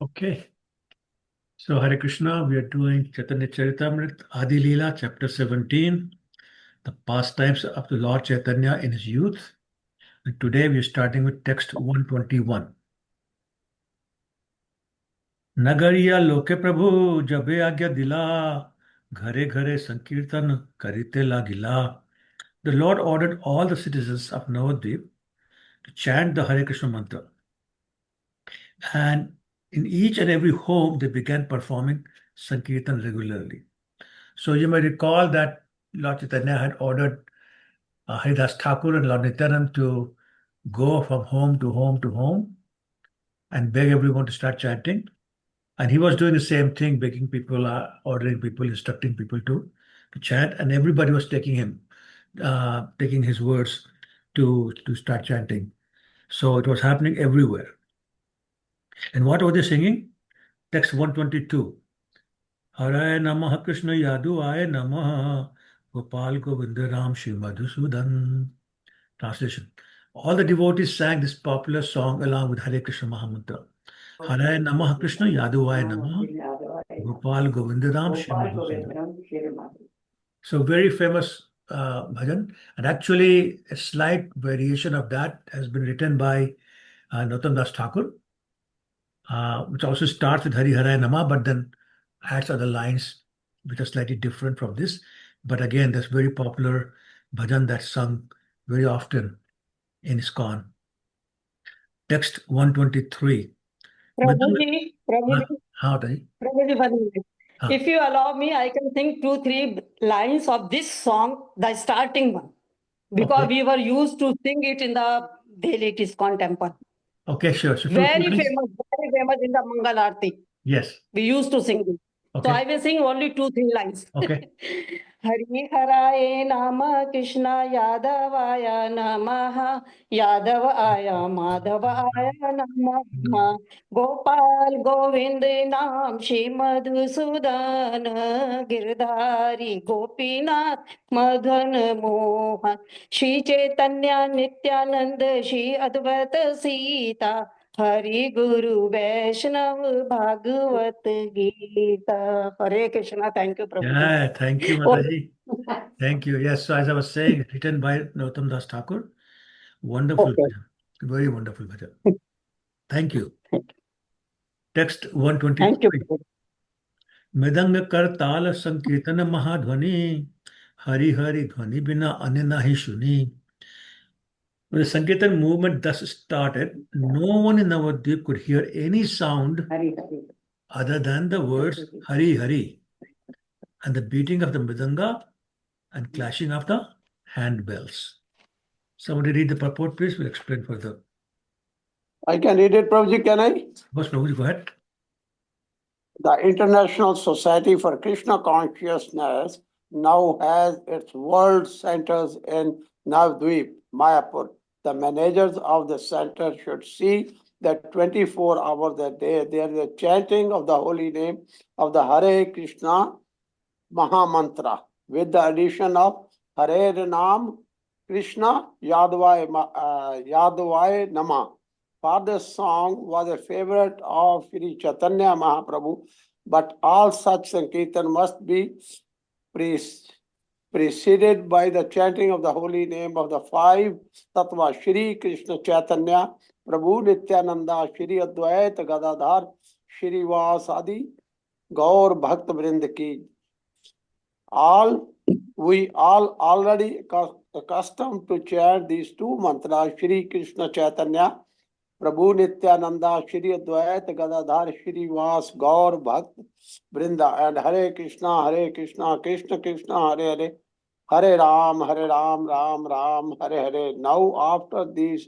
Okay. So Hare Krishna, we are doing Chaitanya Charitamrita, Adi Lila, chapter 17, the pastimes of the Lord Chaitanya in his youth. And today we are starting with text 121. Nagariya loke prabhu jabe agya dila, ghare ghare sankirtan karite lagila. The Lord ordered all the citizens of Navadvip to chant the Hare Krishna mantra. And in each and every home, they began performing Sankirtan regularly. So you may recall that Lord Chaitanya had ordered Haridas Thakur and Lord Nityanand to go from home to home to home and beg everyone to start chanting. And he was doing the same thing, begging people, ordering people, instructing people to chant. And everybody was taking his words to start chanting. So it was happening everywhere. And what were they singing? Text 122. Hare Namah Krishna Yadu Aye Namah Gopal Govinda Ram Shri Madhusudan. Translation. All the devotees sang this popular song along with Hare Krishna Mahamantra. Hare Namah Krishna Yadu Aye Namah Gopal Govinda Ram Shri Madhusudan. So very famous bhajan. And actually a slight variation of that has been written by Nautam Das Thakur, which also starts with Hari Hare Nama, but then adds other lines which are slightly different from this. But again, that's very popular bhajan that's sung very often in ISKCON. Text 123. Prabhuji, Prabhuji, Prabhuji, 1 minute. If you allow me, I can sing 2-3 lines of this song, the starting one, because we were used to sing it in the daily ISKCON temple. Okay, sure. So very famous in the Mangal Aarti. Yes. We used to sing it. Okay. So I will sing only 2-3 lines. Okay. Hari Haraye Nama Krishna Yadavaya Namaha Yadavaya Madhavaya Namaha Gopal Govind Nam Shri Madhusudana Girdhari Gopinath Madhan Mohan Shri Chaitanya Nityananda Shri Advaita Sita Hari Guru Vaishnav Bhagavad Gita. Hare Krishna. Thank you, Prabhu. Yeah, thank you, Mataji. Thank you. Yes, so as I was saying, written by Nautam Das Thakur. Wonderful bhajan. Very wonderful bhajan. Thank you. Text 123. Thank you. मृदंग कर ताल संकीर्तन महाध्वनि हरि हरि ध्वनि बिना अन्य नाहि सुनी. When the Sankirtan movement thus started, no one in Navadvip could hear any sound other than the words Hari Hari and the beating of the mridanga and clashing of the handbells. Somebody read the purport, please. We'll explain further. I can read it, Prabhuji, can I? Yes, Prabhuji, go ahead. The International Society for Krishna Consciousness now has its world centers in Navadvip, Mayapur. The managers of the center should see that 24 hours a day there is a chanting of the holy name of the Hare Krishna Mahamantra with the addition of Hare Nam Krishna Yadavaya Nama. For this song was a favorite of Sri Chaitanya Mahaprabhu, but all such Sankirtan must be preceded by the chanting of the holy name of the 5 Tattva, Shri Krishna Chaitanya, Prabhu Nityananda, Shri Advaita Gadadhar, Shri Vasadi, Gaur Bhakta Vrind Ki. We all already accustomed to chant these 2 mantras, Shri Krishna Chaitanya, Prabhu Nityananda, Shri Advaita Gadadhar, Shri Vas, Gaur Bhakt Vrinda, and Hare Krishna, Krishna Krishna, Hare Hare, Hare Ram, Ram Ram, Hare Hare. Now after these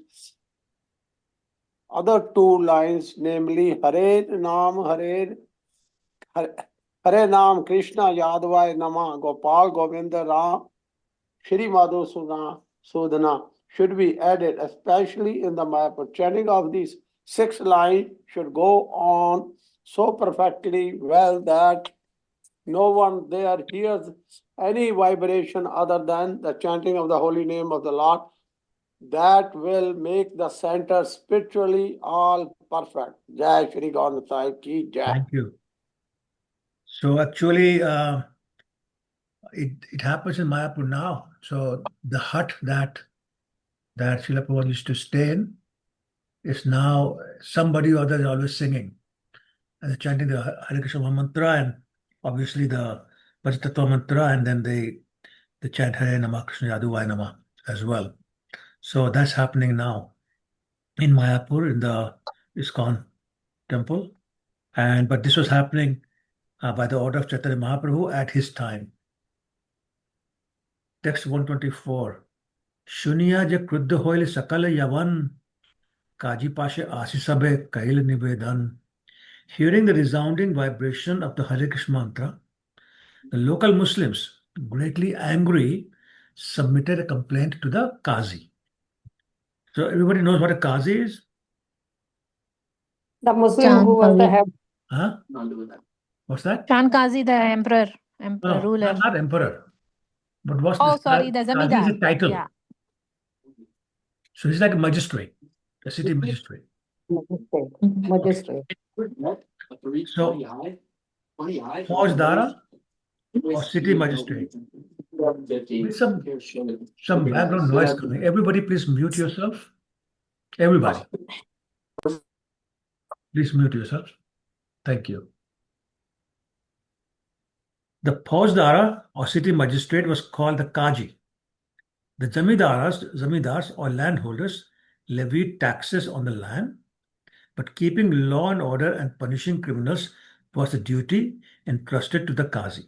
other 2 lines, namely Hare Nam Krishna Yadavaya Nama Gopal Govinda Ram Shri Madhusudana should be added, especially in the Mayapur. Chanting of these 6 lines should go on so perfectly well that no one there hears any vibration other than the chanting of the holy name of the Lord. that will make the center spiritually all perfect. Jai Shri Gaura Sahib ki jai. Thank you. So actually, it happens in Mayapur now. So the hut that Srila Prabhupada used to stay in is now somebody or other is always singing and they're chanting the Hare Krishna mantra and obviously the Pachatattva mantra, and then they chant Hare Nama Krishna Yaduvaya Nama as well. So that's happening now in Mayapur in the ISKCON temple, but this was happening by the order of Chaitanya Mahaprabhu at his time. Text 124. Shuniya je kruddha hoil sakala yavan, kaji pashe asisabe kail nivedan. Hearing the resounding vibration of the Hare Krishna mantra, the local Muslims, greatly angry, submitted a complaint to the Kazi. So everybody knows what a Kazi is? The Muslim who was the head. Huh? What's that? Chand Kazi, the emperor No, ruler. not emperor. But what's Oh, this? sorry, the Kazi is a zamindar. title. Yeah. So he's like a magistrate, a city magistrate. Magistrate. So, Faujdara or city magistrate. With some background noise coming. Everybody, please mute yourself. Everybody. Please mute yourself. Thank you. The Faujdara or city magistrate was called the Kaji. The zamindars or landholders levied taxes on the land, but keeping law and order and punishing criminals was a duty entrusted to the Kazi.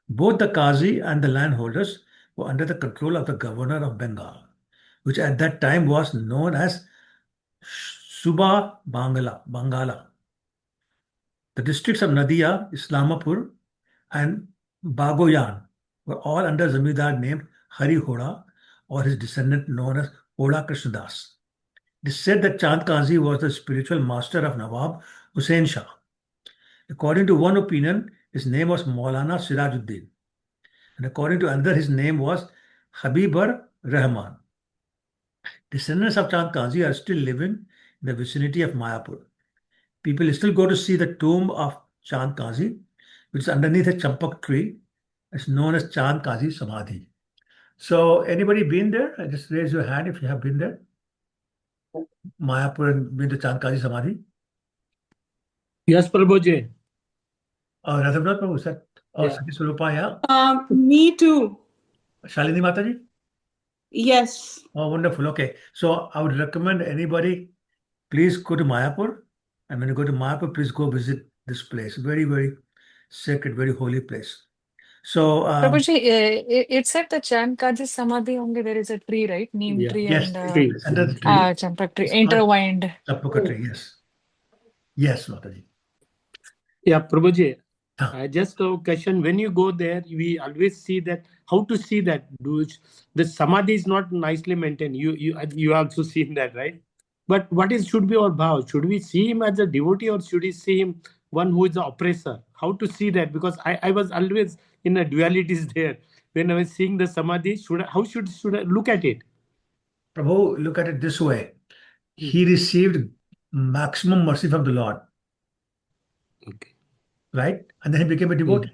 Both the Kazi and the landholders were under the control of the governor of Bengal, which at that time was known as Suba Bangala. The districts of Nadia, Islamapur, and Bagoyan were all under zamindar named Hari Hoda or his descendant known as Hoda Krishnadas. It is said that Chand Kazi was the spiritual master of Nawab Hussain Shah. According to one opinion, his name was Maulana Sirajuddin. And according to another, his name was Habibur Rahman. Descendants of Chand Kazi are still living in the vicinity of Mayapur. People still go to see the tomb of Chand Kazi, which is underneath a champak tree. It's known as Chand Kazi Samadhi. So, anybody been there? Just raise your hand if you have been there. Mayapur and been to Chand Kazi Samadhi? Yes, Prabhuji. Oh, Radhavnath Prabhu said, oh, Yeah. Sati Swarupa, yeah. Me too. Shalini Mataji? Yes. Oh, wonderful. Okay. So I would recommend anybody, please go to Mayapur. And when you go to Mayapur, please go visit this place. Very, very sacred, very holy place. So, Prabhuji, it said the Chand Kazi Samadhi only there is a tree, right? Neem Yeah. tree yes, and Tree. under the tree. champak tree, It's called intertwined. Chapuka tree, yes. Yes, Mataji. Yeah, Prabhuji. Huh. Just a question. When you go there, we always see that. How to see that? The samadhi is not nicely maintained. You also seen that, right? But what should be our bhav? Should we see him as a devotee or should we see him one who is the oppressor? How to see that? Because I was always in a dualities there. When I was seeing the samadhi, how should I look at it? Prabhu, look at it this way. He received maximum mercy from the Lord, Okay. right? And then he became a devotee.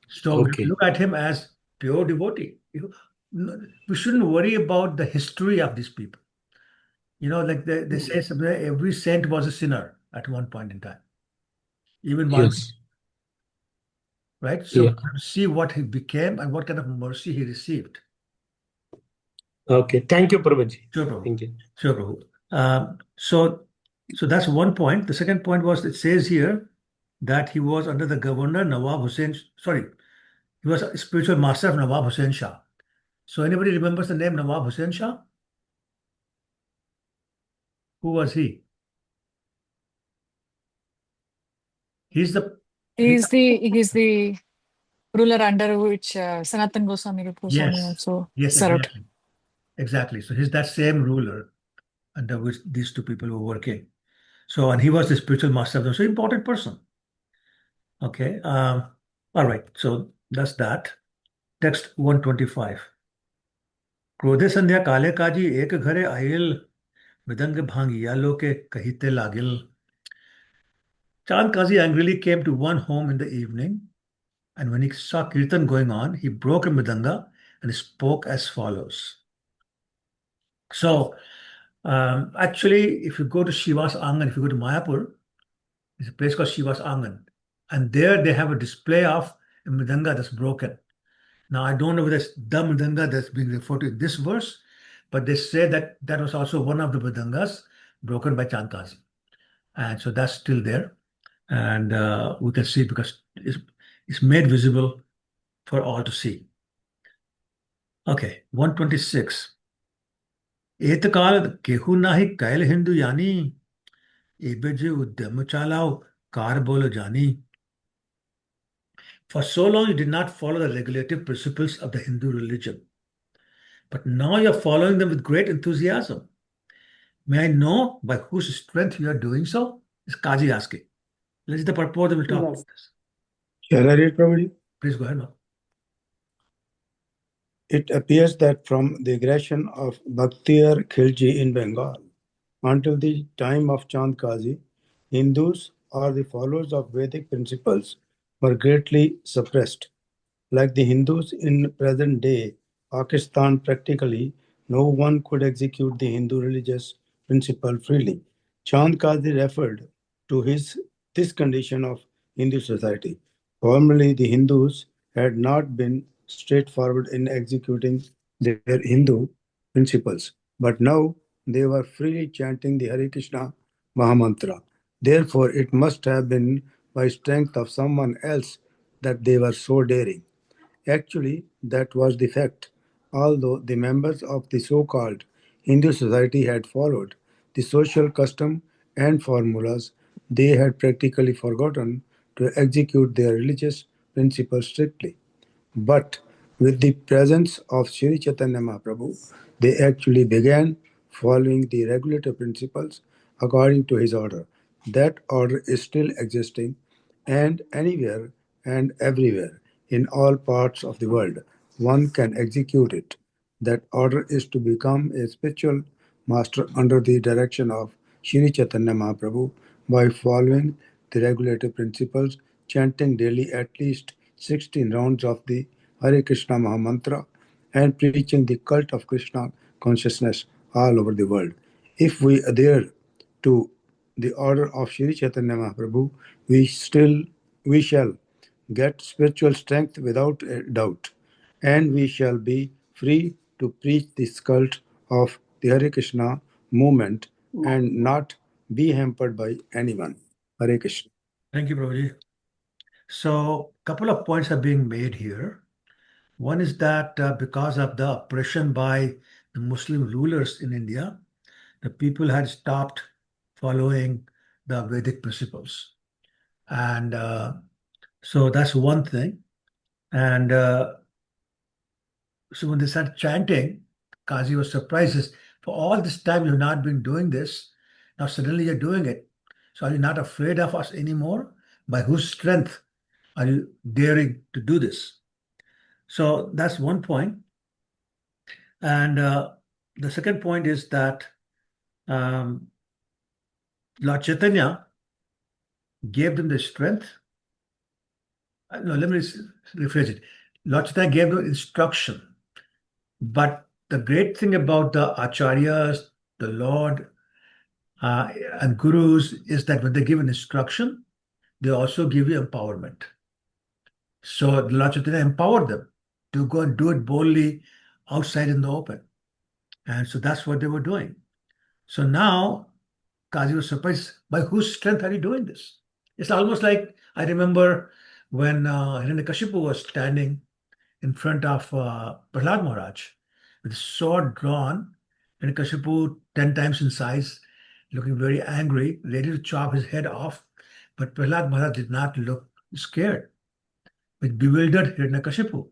So Okay. look at him as pure devotee. We shouldn't worry about the history of these people. Like they say somewhere, every saint was a sinner at one point in time. Even one, Yes. right? So Yeah. we have to see what he became and what kind of mercy he received. Okay. Thank you, Prabhuji. Sure, Prabhu. Thank you. Sure, Prabhu. So that's one point. The second point was, it says here that he was under the governor Nawab Hussain. Sorry, he was a spiritual master of Nawab Hussain Shah. So anybody remembers the name Nawab Hussain Shah? Who was he? He's the ruler under which Sanatan Goswami also yes, served. exactly. So he's that same ruler under which these two people were working. So, and he was the spiritual master of them. So important person. Okay. All right. So that's that. Text 125. क्रोधे संध्या काले काजी एक घरे oil मृदंग भांगिया लोके कहते लागिल. Chand Kazi angrily came to one home in the evening, and when he saw Kirtan going on, he broke a mridanga and spoke as follows. So, actually, if you go to Shiva's Angan, if you go to Mayapur, there's a place called Shiva's Angan, and there they have a display of a mridanga that's broken. Now, I don't know whether it's the mridanga that's being referred to in this verse, but they say that that was also one of the mridangas broken by Chand Kazi. And so that's still there. And we can see it because it's made visible for all to see. Okay, 126. Etakaal kehu nahi kail Hindu yani, ebeje udyam chalao kar bolo jani. For so long you did not follow the regulative principles of the Hindu religion, but now you're following them with great enthusiasm. May I know by whose strength you are doing so? Is Kaji asking. Let's the purport that we'll talk about this. Shall I read, Prabhuji? Please go ahead now. It appears that from the aggression of Bhaktiar Khilji in Bengal until the time of Chand Kazi, Hindus or the followers of Vedic principles were greatly suppressed. Like the Hindus in present day Pakistan, practically no one could execute the Hindu religious principle freely. Chand Kazi referred to this condition of Hindu society. Formerly, the Hindus had not been straightforward in executing their Hindu principles, but now they were freely chanting the Hare Krishna Mahamantra. Therefore, it must have been by strength of someone else that they were so daring. Actually, that was the fact. Although the members of the so-called Hindu society had followed the social custom and formulas, they had practically forgotten to execute their religious principles strictly. But with the presence of Sri Chaitanya Mahaprabhu, they actually began following the regulative principles according to his order. That order is still existing, and anywhere and everywhere in all parts of the world, one can execute it. That order is to become a spiritual master under the direction of Sri Chaitanya Mahaprabhu by following the regulative principles, chanting daily at least 16 rounds of the Hare Krishna Mahamantra, and preaching the cult of Krishna consciousness all over the world. If we adhere to the order of Sri Chaitanya Mahaprabhu, we shall get spiritual strength without a doubt, and we shall be free to preach this cult of the Hare Krishna movement and not be hampered by anyone. Hare Krishna. Thank you, Prabhuji. So, a couple of points are being made here. One is that because of the oppression by the Muslim rulers in India, the people had stopped following the Vedic principles. And so that's one thing. And so when they started chanting, Kazi was surprised. For all this time, you've not been doing this. Now suddenly you're doing it. So are you not afraid of us anymore? By whose strength are you daring to do this? So that's one point. And the second point is that Lord Chaitanya gave them the strength. No, let me rephrase it. Lord Chaitanya gave them instruction. But the great thing about the acharyas, the Lord, and gurus is that when they give an instruction, they also give you empowerment. So the Lord Chaitanya empowered them to go and do it boldly outside in the open. And so that's what they were doing. So now Kazi was surprised, by whose strength are you doing this? It's almost like I remember when Hiranyakashipu was standing in front of Prahlad Maharaj with his sword drawn, Hiranyakashipu 10 times in size, looking very angry, ready to chop his head off. But Prahlad Maharaj did not look scared. It bewildered Hiranyakashipu.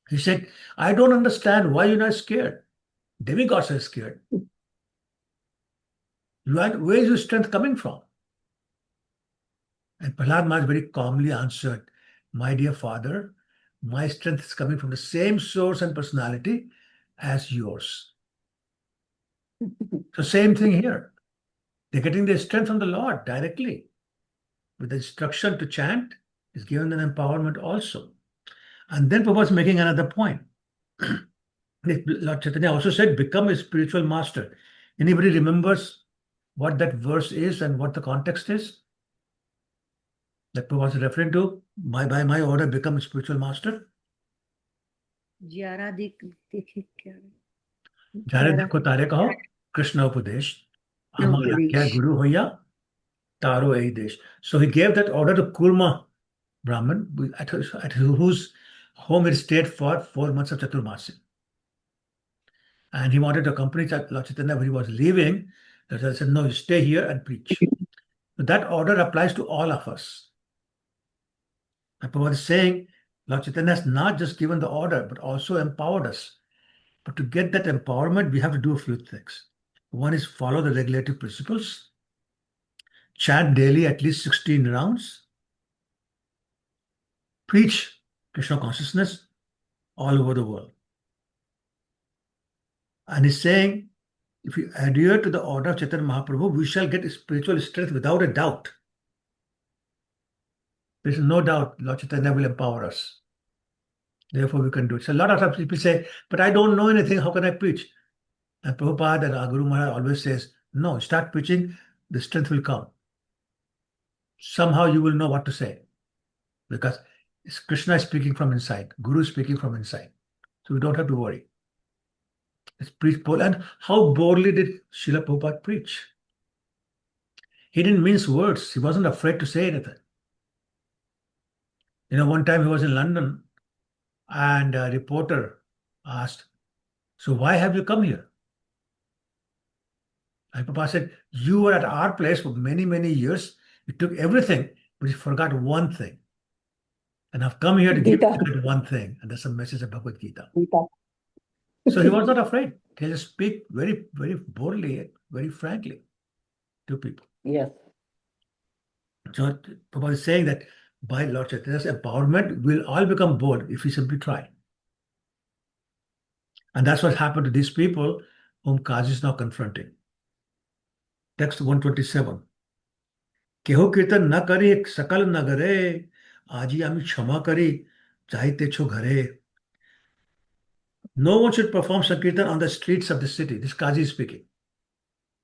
He said, I don't understand why you're not scared. Demigods are scared. Where is your strength coming from? And Prahlad Maharaj very calmly answered, my dear father, my strength is coming from the same source and personality as yours. So same thing here. They're getting their strength from the Lord directly. With the instruction to chant is given an empowerment also. And then Prabhupada is making another point. Lord Chaitanya also said, become a spiritual master. Anybody remembers what that verse is and what the context is? That Prabhupada is referring to, by my order, become a spiritual master. Jara Jare dekho tare kaho, Krishna Upadesh. Amaya kya guru hoya, taro ei desh. So he gave that order to Kurma Brahman, at whose home he stayed for 4 months of Chaturmasi. And he wanted to accompany Lord Chaitanya when he was leaving. Lord Chaitanya said, no, you stay here and preach. So that order applies to all of us. And Prabhupada is saying, Lord Chaitanya has not just given the order, but also empowered us. But to get that empowerment, we have to do a few things. One is follow the regulative principles, chant daily at least 16 rounds, preach Krishna consciousness all over the world. And he's saying, if we adhere to the order of Chaitanya Mahaprabhu, we shall get spiritual strength without a doubt. There is no doubt Lord Chaitanya will empower us. Therefore, we can do it. So a lot of times people say, but I don't know anything, how can I preach? And Prabhupada and our Guru Maharaj always says, no, start preaching, the strength will come. Somehow you will know what to say. Because Krishna is speaking from inside, Guru is speaking from inside. So we don't have to worry. Let's preach boldly. And how boldly did Srila Prabhupada preach? He didn't mince words. He wasn't afraid to say anything. One time he was in London and a reporter asked, so why have you come here? And Prabhupada said, you were at our place for many, many years. You took everything, but you forgot one thing. And I've come here to give you that one thing. And that's the message of Bhagavad Gita. So he was not afraid. He just speak very, very boldly, very frankly to people. Yes. So Prabhupada is saying that by Lord Chaitanya's empowerment, we'll all become bold if we simply try. And that's what happened to these people whom Kazi is now confronting. Text 127. Keho kirtan na kari sakal nagare, aji ami kshama kari, chahite cho ghare. No one should perform Sankirtan on the streets of the city. This Kazi is speaking.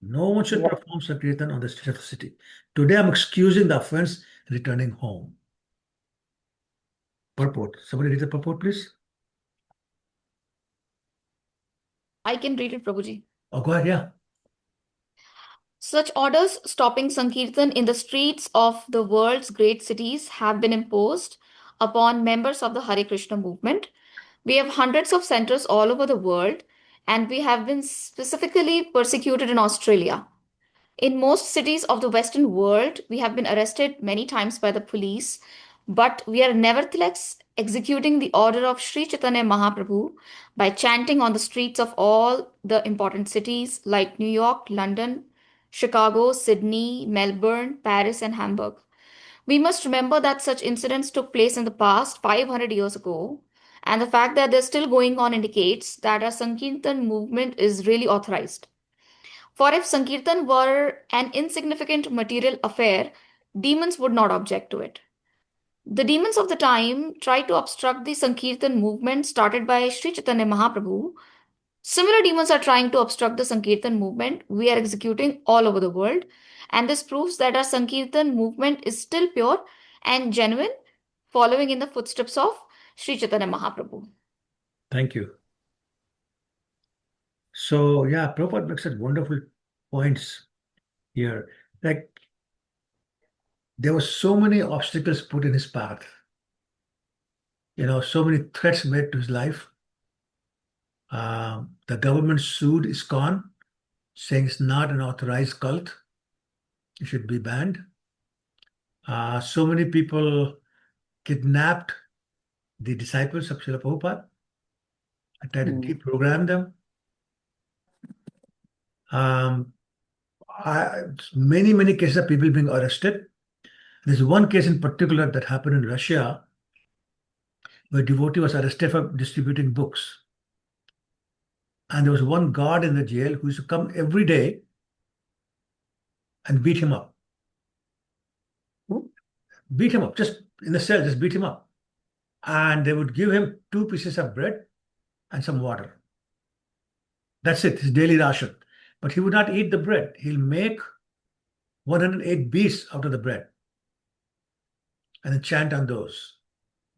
No one should perform Sankirtan on the streets of the city. Today I'm excusing the offense, returning home. Purport. Somebody read the purport, please. I can read it, Prabhuji. Oh, go ahead, yeah. Such orders stopping Sankirtan in the streets of the world's great cities have been imposed upon members of the Hare Krishna movement. We have hundreds of centers all over the world, and we have been specifically persecuted in Australia. In most cities of the Western world, we have been arrested many times by the police, but we are nevertheless executing the order of Sri Chaitanya Mahaprabhu by chanting on the streets of all the important cities like New York, London, Chicago, Sydney, Melbourne, Paris, and Hamburg. We must remember that such incidents took place in the past 500 years ago, and the fact that they're still going on indicates that our Sankirtan movement is really authorized. For if Sankirtan were an insignificant material affair, demons would not object to it. The demons of the time tried to obstruct the Sankirtan movement started by Sri Chaitanya Mahaprabhu. Similar demons are trying to obstruct the Sankirtan movement we are executing all over the world. And this proves that our Sankirtan movement is still pure and genuine, following in the footsteps of Sri Chaitanya Mahaprabhu. Thank you. So, yeah, Prabhupada makes such wonderful points here. Like, there were so many obstacles put in his path. So many threats made to his life. The government sued ISKCON, saying it's not an authorized cult. It should be banned. So many people kidnapped the disciples of Srila Prabhupada and tried to deprogram them. Many, many cases of people being arrested. There's one case in particular that happened in Russia where a devotee was arrested for distributing books. And there was one guard in the jail who used to come every day and beat him up. Beat him up, just in the cell, just beat him up. And they would give him 2 pieces of bread and some water. That's it, his daily ration. But he would not eat the bread. He'll make 108 beads out of the bread and then chant on those.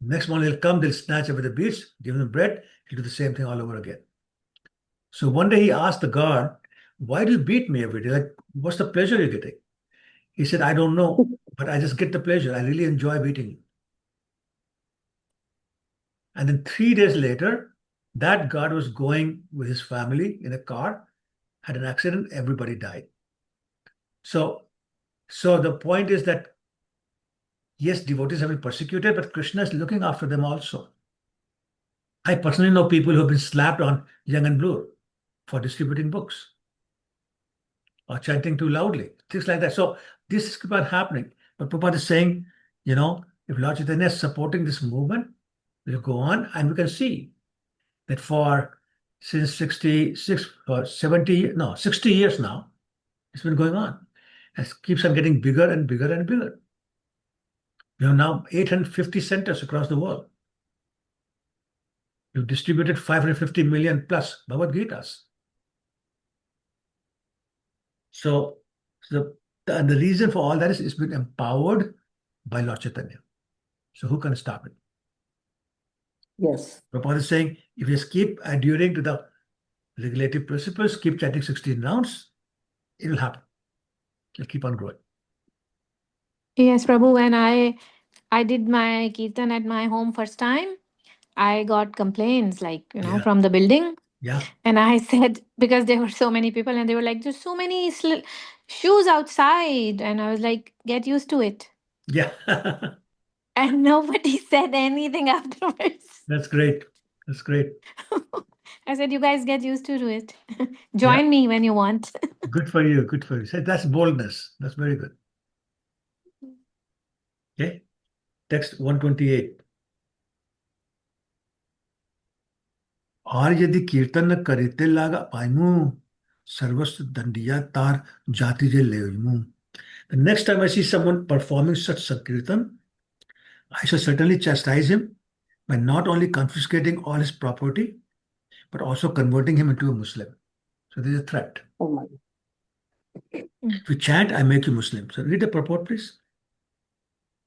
Next morning they'll come, they'll snatch away the beads, give him the bread, he'll do the same thing all over again. So one day he asked the guard, why do you beat me every day? Like, what's the pleasure you're getting? He said, I don't know, but I just get the pleasure. I really enjoy beating you. And then 3 days later, that guard was going with his family in a car, had an accident, everybody died. So the point is that, yes, devotees have been persecuted, but Krishna is looking after them also. I personally know people who have been slapped on Young and Blue for distributing books or chanting too loudly, things like that. So this is about happening. But Prabhupada is saying, if Lord Chaitanya is supporting this movement, we'll go on and we can see that since 66 or 60 years now, it's been going on. It keeps on getting bigger and bigger and bigger. We have now 850 centers across the world. We've distributed 550 million plus Bhagavad Gitas. So the reason for all that is it's been empowered by Lord Chaitanya. So who can stop it? Yes. Prabhupada is saying, if you just keep adhering to the regulative principles, keep chanting 16 rounds, it will happen. It'll keep on growing. Yes, Prabhu, when I did my kirtan at my home first time, I got complaints from the building. Yeah. And I said, because there were so many people and they were like, there's so many shoes outside. And I was like, get used to it. Yeah. And nobody said anything afterwards. That's great. That's great. I said, you guys get used to it. Join me when you want. Good for you. Good for you. So that's boldness. That's very good. Okay. Text 128. और यदि कीर्तन न करिते लागा पाइमु सर्वस्व दंडिया तार जाति जे लेमु. The next time I see someone performing such Sankirtan, I shall certainly chastise him by not only confiscating all his property, but also converting him into a Muslim. So there's a threat. Oh my. If you chant, I make you Muslim. So read the purport, please.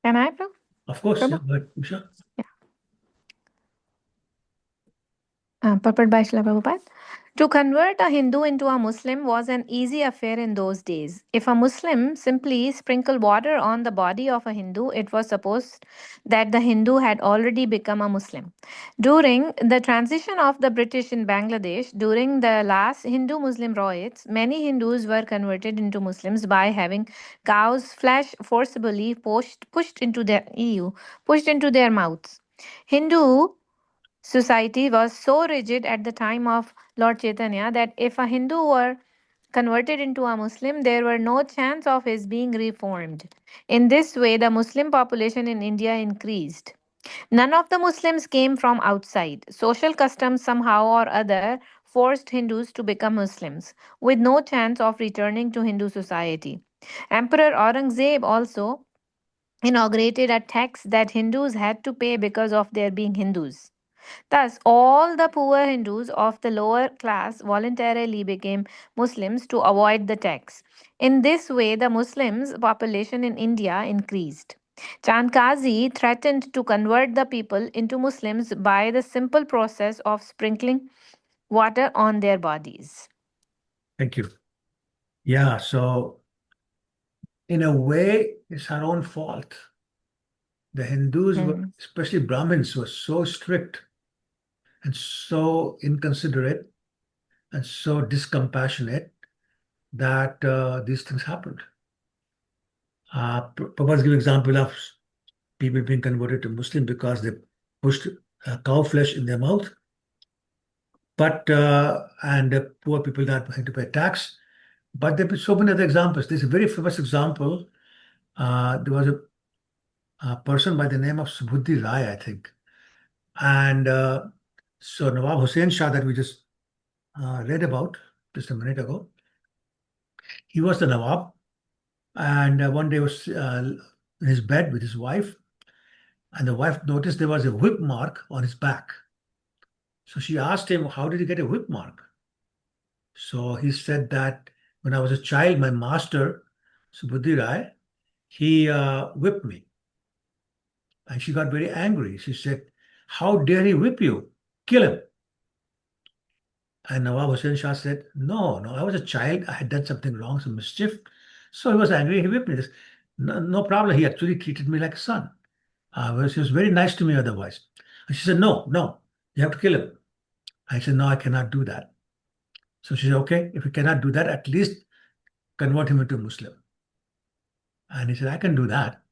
Can I, Prabhu? Of course, Prabhu? yeah, but sure. Purport by Srila Prabhupada. To convert a Hindu into a Muslim was an easy affair in those days. If a Muslim simply sprinkled water on the body of a Hindu, it was supposed that the Hindu had already become a Muslim. During the transition of the British in Bangladesh, during the last Hindu-Muslim riots, many Hindus were converted into Muslims by having cow's flesh forcibly pushed into their mouths. Hindu society was so rigid at the time of Lord Chaitanya that if a Hindu were converted into a Muslim, there were no chance of his being reformed. In this way, the Muslim population in India increased. None of the Muslims came from outside. Social customs, somehow or other, forced Hindus to become Muslims, with no chance of returning to Hindu society. Emperor Aurangzeb also inaugurated a tax that Hindus had to pay because of their being Hindus. Thus, all the poor Hindus of the lower class voluntarily became Muslims to avoid the tax. In this way, the Muslims' population in India increased. Chand Kazi threatened to convert the people into Muslims by the simple process of sprinkling water on their bodies. Thank you. Yeah, so in a way, it's our own fault. The Hindus, were, especially Brahmins, were so strict and so inconsiderate and so discompassionate that these things happened. Prabhupada's giving example of people being converted to Muslim because they pushed cow flesh in their mouth, and poor people not having to pay tax. But there have been so many other examples. There's a very famous example. There was a person by the name of Subhuddhi Rai, I think. And so Nawab Hussain Shah that we just read about just a minute ago. He was the Nawab, and one day was in his bed with his wife, and the wife noticed there was a whip mark on his back. So she asked him, "How did you get a whip mark?" So he said that when I was a child, my master, Subudhi Rai, he whipped me. And she got very angry. She said, "How dare he whip you? Kill him." And Nawab Hussain Shah said, "No, no, I was a child. I had done something wrong, some mischief." So he was angry. He whipped me. No, no problem. He actually treated me like a son. He was very nice to me otherwise. And she said, "No, no, you have to kill him." I said, "No, I cannot do that." So she said, "Okay, if you cannot do that, at least convert him into a Muslim." And he said, "I can do that."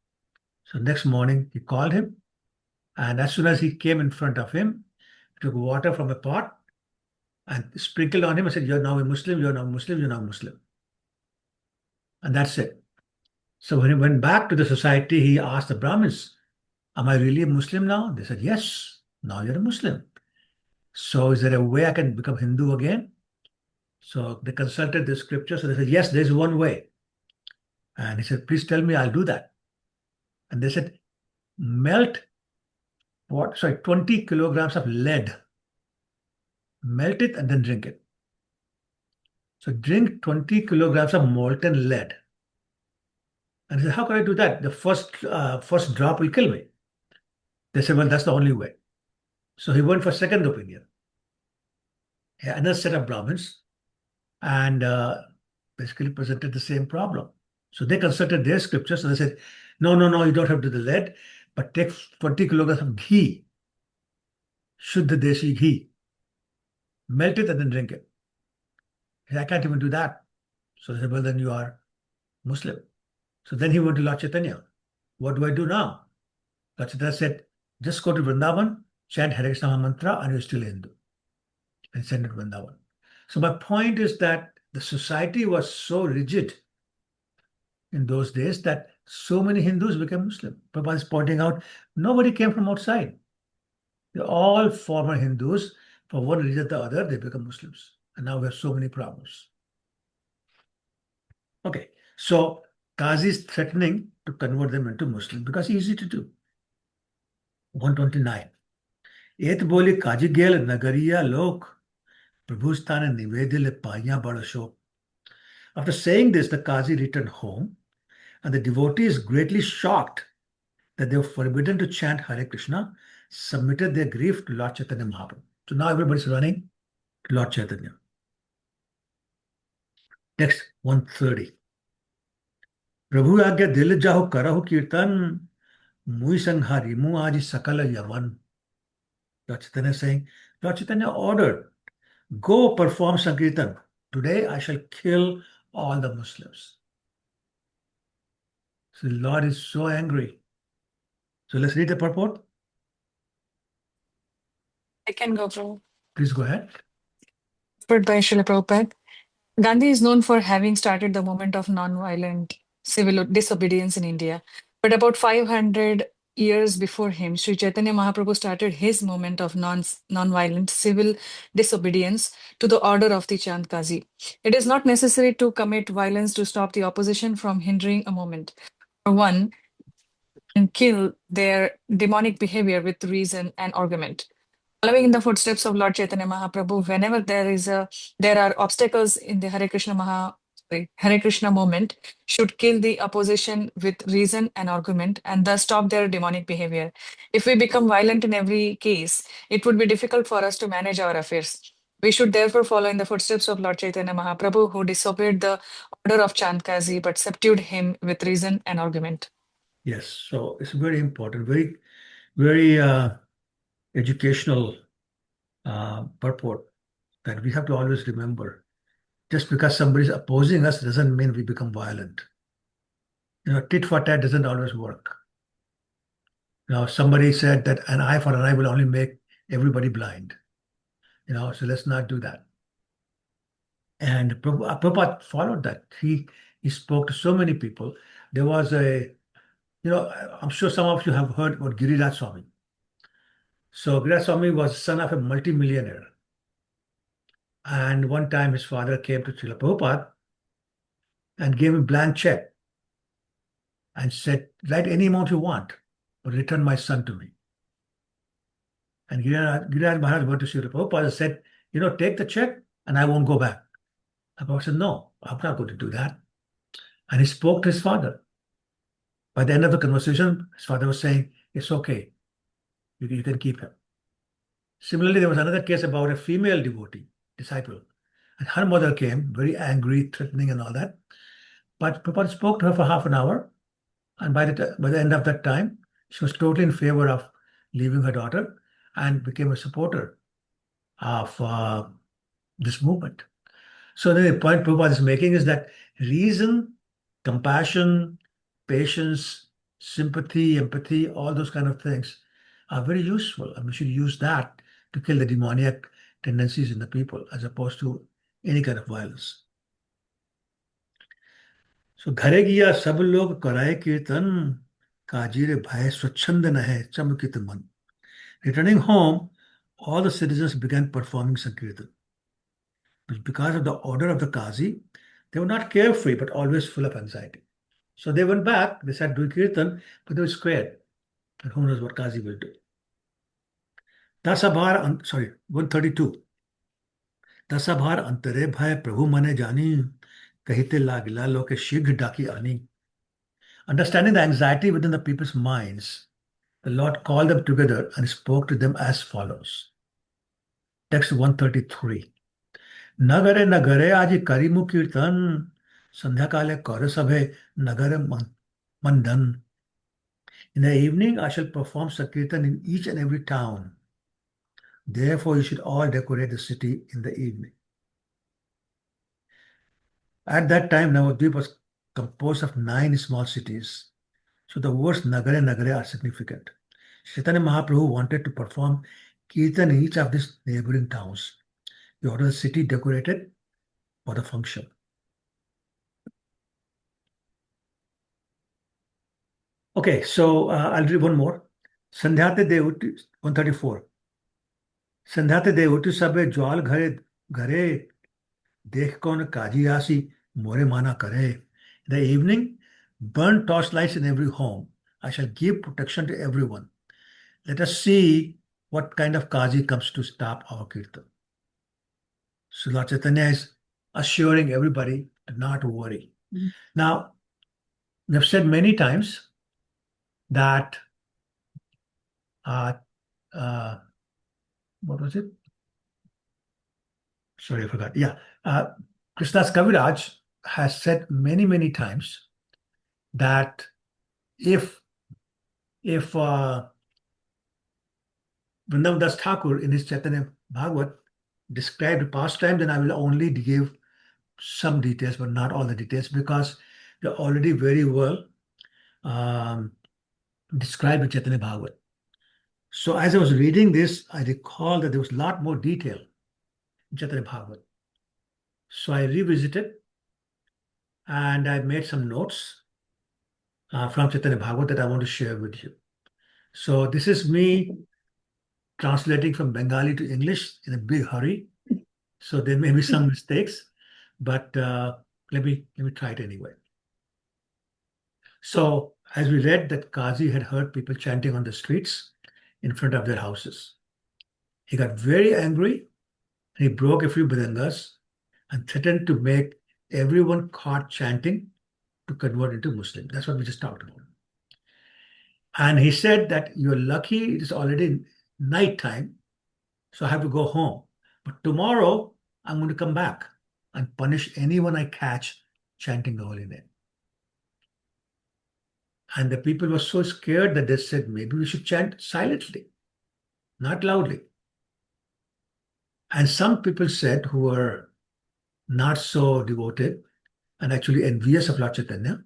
So next morning, he called him. And as soon as he came in front of him, he took water from a pot and sprinkled on him and said, "You're now a Muslim, you're now a Muslim, you're now a Muslim." And that's it. So when he went back to the society, he asked the Brahmins, "Am I really a Muslim now?" They said, "Yes, now you're a Muslim." So is there a way I can become Hindu again? So they consulted the scriptures. So they said, "Yes, there's one way." And he said, "Please tell me, I'll do that." And they said, "Melt 20 kilograms of lead. Melt it and then drink it." So drink 20 kilograms of molten lead. And he said, "How can I do that? The first drop will kill me." They said, "Well, that's the only way." So he went for second opinion. Another set of Brahmins, and basically presented the same problem. So they consulted their scriptures and they said, "No, no, no, you don't have to do the lead, but take 20 kilograms of ghee, Shuddha Deshi ghee, melt it and then drink it." He said, "I can't even do that." So they said, "Well, then you are Muslim." So then he went to Lord Chaitanya. "What do I do now?" Lord Chaitanya said, "Just go to Vrindavan, chant Hare Krishna mantra, and you're still a Hindu." And send it to Vrindavan. So my point is that the society was so rigid in those days that so many Hindus became Muslim. Prabhupada is pointing out nobody came from outside. They're all former Hindus. For one reason or the other, they become Muslims. And now we have so many problems. Okay, so Qazi is threatening to convert them into Muslim because it's easy to do. 129. Et boli Kaji gel nagariya lok prabhustana nivedil paya badashok. After saying this, the Qazi returned home, and the devotees, greatly shocked that they were forbidden to chant Hare Krishna, submitted their grief to Lord Chaitanya Mahaprabhu. So now everybody's running to Lord Chaitanya. Next, 130. Prabhu agya dil jaho karahu kirtan, mui sanghari mu aji sakala yaman. Lord Chaitanya is saying, Lord Chaitanya ordered, "Go perform Sankirtan. Today I shall kill all the Muslims." So the Lord is so angry. So let's read the purport. I can go, Prabhu. Please go ahead. Put by Srila Prabhupada. Gandhi is known for having started the movement of non-violent civil disobedience in India. But about 500 years before him, Sri Chaitanya Mahaprabhu started his movement of non-violent civil disobedience to the order of the Chand Kazi. It is not necessary to commit violence to stop the opposition from hindering a movement. For one, and kill their demonic behavior with reason and argument. Following in the footsteps of Lord Chaitanya Mahaprabhu, whenever there are obstacles in the Hare Krishna movement, should kill the opposition with reason and argument, and thus stop their demonic behavior. If we become violent in every case, it would be difficult for us to manage our affairs. We should therefore follow in the footsteps of Lord Chaitanya Mahaprabhu, who disobeyed the order of Chand Kazi but subdued him with reason and argument. Yes, so it's very important, very, very educational purport that we have to always remember. Just because somebody is opposing us doesn't mean we become violent. Tit for tat doesn't always work. Somebody said that an eye for an eye will only make everybody blind. So let's not do that. And Prabhupada followed that. He spoke to so many people. There was I'm sure some of you have heard about Giriraj Swami. So Giriraj Swami was son of a multimillionaire. And one time his father came to Srila Prabhupada and gave him a blank check and said, write any amount you want, but return my son to me. And Giriraj Maharaj went to Srila Prabhupada and said, take the check and I won't go back. And Prabhupada said, no, I'm not going to do that. And he spoke to his father. By the end of the conversation, his father was saying, it's okay, you can keep him. Similarly, there was another case about a female devotee, disciple. And her mother came, very angry, threatening and all that. But Prabhupada spoke to her for half an hour. And by the end of that time, she was totally in favor of leaving her daughter and became a supporter of this movement. So the point Prabhupada is making is that reason, compassion, patience, sympathy, empathy, all those kind of things are very useful. And we should use that to kill the demoniac tendencies in the people as opposed to any kind of violence. So घरे गिया सब लोग कराए कीर्तन काजीरे भय स्वच्छंद न है चमकित मन. Returning home, all the citizens began performing Sankirtan. But because of the order of the Kazi, they were not carefree but always full of anxiety. So they went back, they started doing Kirtan, but they were scared. And who knows what Kazi will do. 132. दसभार अंतरे भय प्रभु मने जानी कहते लागिला लोके शीघ्र डाकी आनी. Understanding the anxiety within the people's minds, the Lord called them together and spoke to them as follows. Text 133. Nagare nagare aji karimu kirtan sandhyakale kare sabhe nagare mandan. In the evening I shall perform Sankirtan in each and every town. Therefore you should all decorate the city in the evening. At that time Navadvip was composed of 9 small cities. So the words Nagare Nagare are significant. Chaitanya Mahaprabhu wanted to perform Kirtan in each of these neighboring towns. He ordered the city decorated for the function. Okay, so I'll read one more. Sandhyate Devuti 134. Sandhyate Devuti Sabe Jwal Ghare Dekh Kon Kaji Asi More Mana Kare. In the evening, burn torchlights in every home. I shall give protection to everyone. Let us see what kind of Kazi comes to stop our Kirtan. So Lord Chaitanya is assuring everybody to not worry. Now, we have said many times that what was it? Sorry, I forgot. Yeah. Krishnadas Kaviraj has said many, many times that if Vrindavan Das Thakur in his Chaitanya Bhagavat described past time, then I will only give some details, but not all the details, because they're already very well described in Chaitanya Bhagavat. So as I was reading this, I recall that there was a lot more detail in Chaitanya Bhagavat. So I revisited and I made some notes from Chaitanya Bhagavat that I want to share with you. So this is me translating from Bengali to English in a big hurry. So there may be some mistakes, but let me try it anyway. So as we read that Kazi had heard people chanting on the streets in front of their houses. He got very angry and he broke a few mridangas and threatened to make everyone caught chanting to convert into Muslim. That's what we just talked about. And he said that you're lucky, it is already night time, so I have to go home. But tomorrow I'm going to come back and punish anyone I catch chanting the holy name. And the people were so scared that they said, maybe we should chant silently, not loudly. And some people said, who were not so devoted and actually envious of Lord Chaitanya,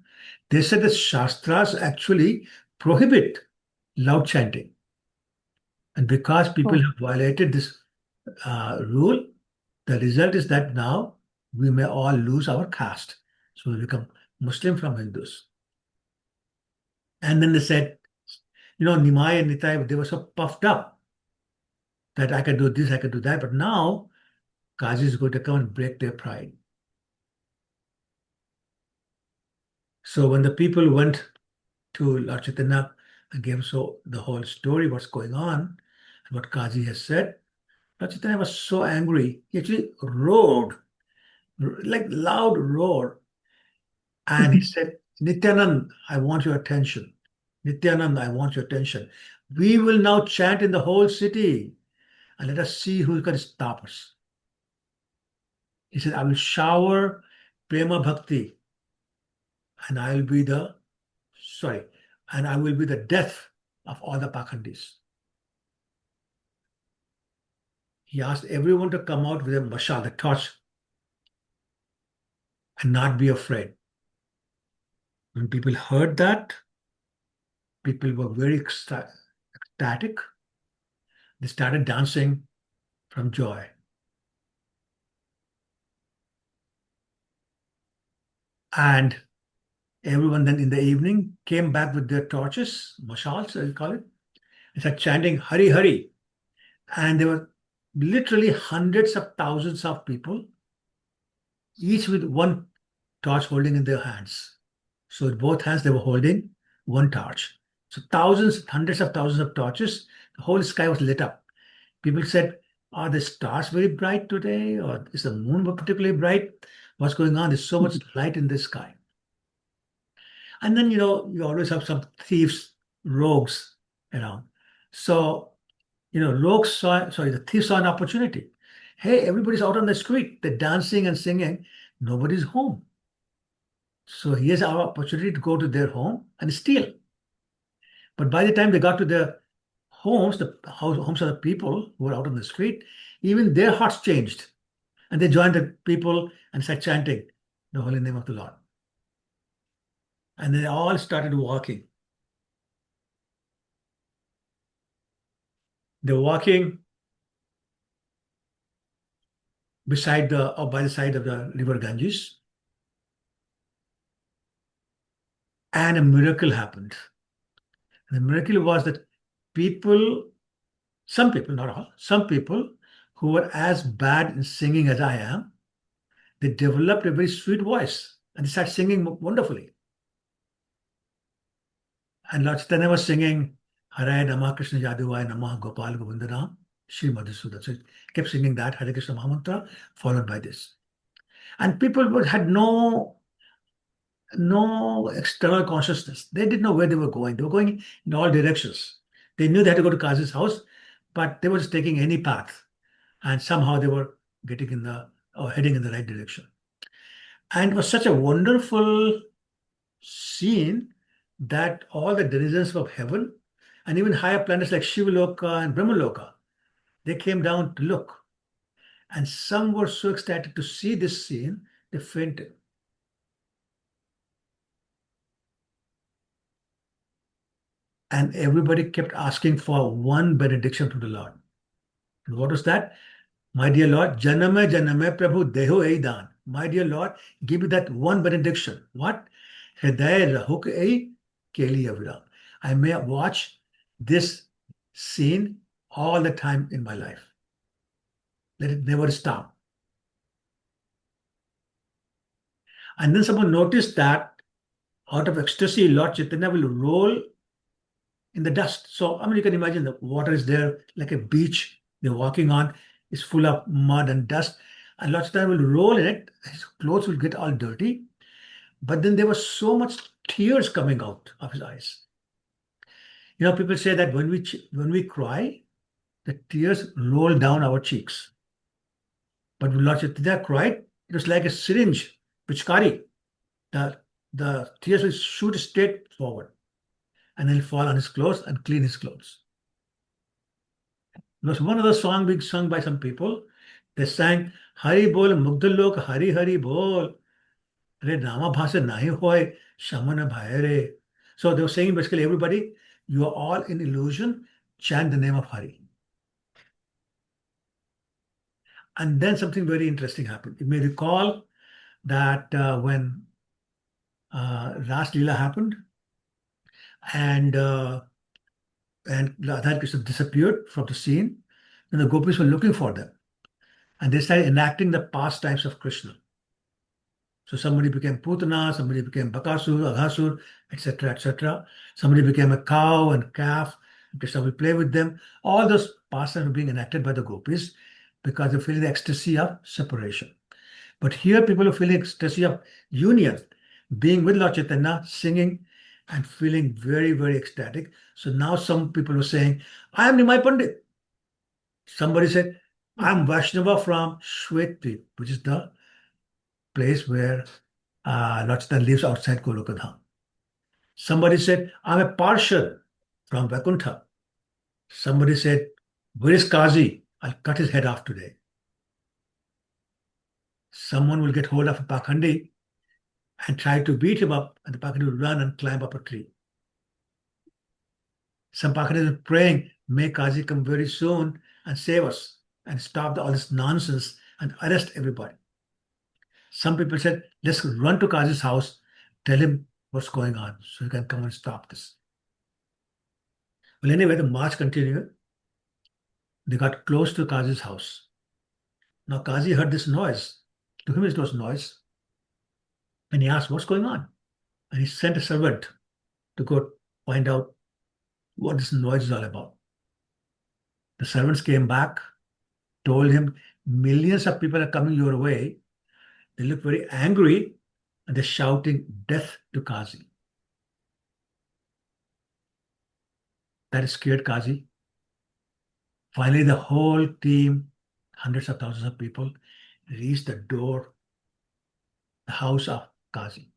they said that Shastras actually prohibit loud chanting. And because people have violated this rule, the result is that now we may all lose our caste. So we become Muslim from Hindus. And then they said, Nimai and Nitai, they were so puffed up that I can do this, I can do that. But now Kazi is going to come and break their pride. So when the people went to Lord Chaitanya and gave so the whole story, what's going on, and what Kazi has said, Lord Chaitanya was so angry. He actually roared, like loud roar. And he said, Nityanand, I want your attention. Nityanand, I want your attention. We will now chant in the whole city and let us see who can stop us. He said, I will shower prema bhakti and I will be the, and I will be the death of all the Pakhandis. He asked everyone to come out with a mashal, the torch, and not be afraid. When people heard that, people were very ecstatic. They started dancing from joy. And everyone then in the evening came back with their torches, mashals, as you call it, and started chanting Hari Hari. And there were literally hundreds of thousands of people, each with one torch holding in their hands. So with both hands, they were holding one torch. So thousands, hundreds of thousands of torches, the whole sky was lit up. People said, are the stars very bright today? Or is the moon particularly bright? What's going on? There's so much light in the sky. And then, you always have some thieves, rogues around. So, the thieves saw an opportunity. Hey, everybody's out on the street. They're dancing and singing. Nobody's home. So here's our opportunity to go to their home and steal. But by the time they got to their homes, the homes of the people who were out on the street, even their hearts changed. And they joined the people and started chanting the holy name of the Lord. And they all started walking. They're walking by the side of the river Ganges. And a miracle happened. And the miracle was that some people, not all, some people who were as bad in singing as I am, they developed a very sweet voice and they started singing wonderfully. And Lord Chaitanya was singing Hare Namah Krishna Yaduvaya Namah Gopal Govindanam Shri Madhusudan. So he kept singing that Hare Krishna Mahamantra followed by this. And people had no external consciousness. They didn't know where they were going. They were going in all directions. They knew they had to go to Kazi's house, but they were just taking any path. And somehow they were heading in the right direction. And it was such a wonderful scene that all the denizens of heaven and even higher planets like Shivaloka and Brahmaloka, they came down to look. And some were so ecstatic to see this scene, they fainted. And everybody kept asking for one benediction from the Lord. And what was that? My dear Lord, Janame Janame Prabhu Deho Eidan. My dear Lord, give me that one benediction. What? Hriday Rahuk Ei Keli Aviram. I may watch this scene all the time in my life. Let it never stop. And then someone noticed that out of ecstasy, Lord Chaitanya will roll in the dust. So, you can imagine the water is there like a beach they're walking on. It's full of mud and dust. And Lord Chaitanya will roll in it. His clothes will get all dirty. But then there was so much tears coming out of his eyes. People say that when we cry, the tears roll down our cheeks. But when Lord Chaitanya cried, it was like a syringe, pichkari. The tears will shoot straight forward and then fall on his clothes and clean his clothes. There was one other song being sung by some people. They sang, Hari bol mugdalok Hari Hari bol. Re Nama bhasa nahi hoy Shamana bhayare. So they were saying basically, everybody, you are all in illusion, chant the name of Hari. And then something very interesting happened. You may recall that when Ras Lila happened and Radha Krishna disappeared from the scene, and the gopis were looking for them. and they started enacting the pastimes of Krishna. So somebody became Putana, somebody became Bakasur, Aghasur, etc., etc. Somebody became a cow and calf. Krishna will play with them. All those pastimes were being enacted by the gopis because they feel the ecstasy of separation. But here people are feeling ecstasy of union, being with Lord Chaitanya, singing and feeling very, very ecstatic. So now some people are saying, I am Nimai Pandit. Somebody said, I'm Vaishnava from Shwetdweep, which is the place where Lord Chaitanya lives outside Golokadham. Somebody said, I'm a Parshad from Vaikuntha. Somebody said, where is Kazi? I'll cut his head off today. Someone will get hold of a Pakhandi and try to beat him up, and the Pakhandi will run and climb up a tree. Some Pakhandi are praying, may Kazi come very soon and save us and stop all this nonsense and arrest everybody. Some people said, let's run to Kazi's house, tell him what's going on so he can come and stop this. Well, anyway, the march continued. They got close to Kazi's house. Now Kazi heard this noise. To him it was noise. And he asked, what's going on? And he sent a servant to go find out what this noise is all about. The servants came back, told him, millions of people are coming your way. They look very angry and they're shouting death to Kazi. That scared Kazi. Finally, the whole team, hundreds of thousands of people, reached the door, the house of Kazi.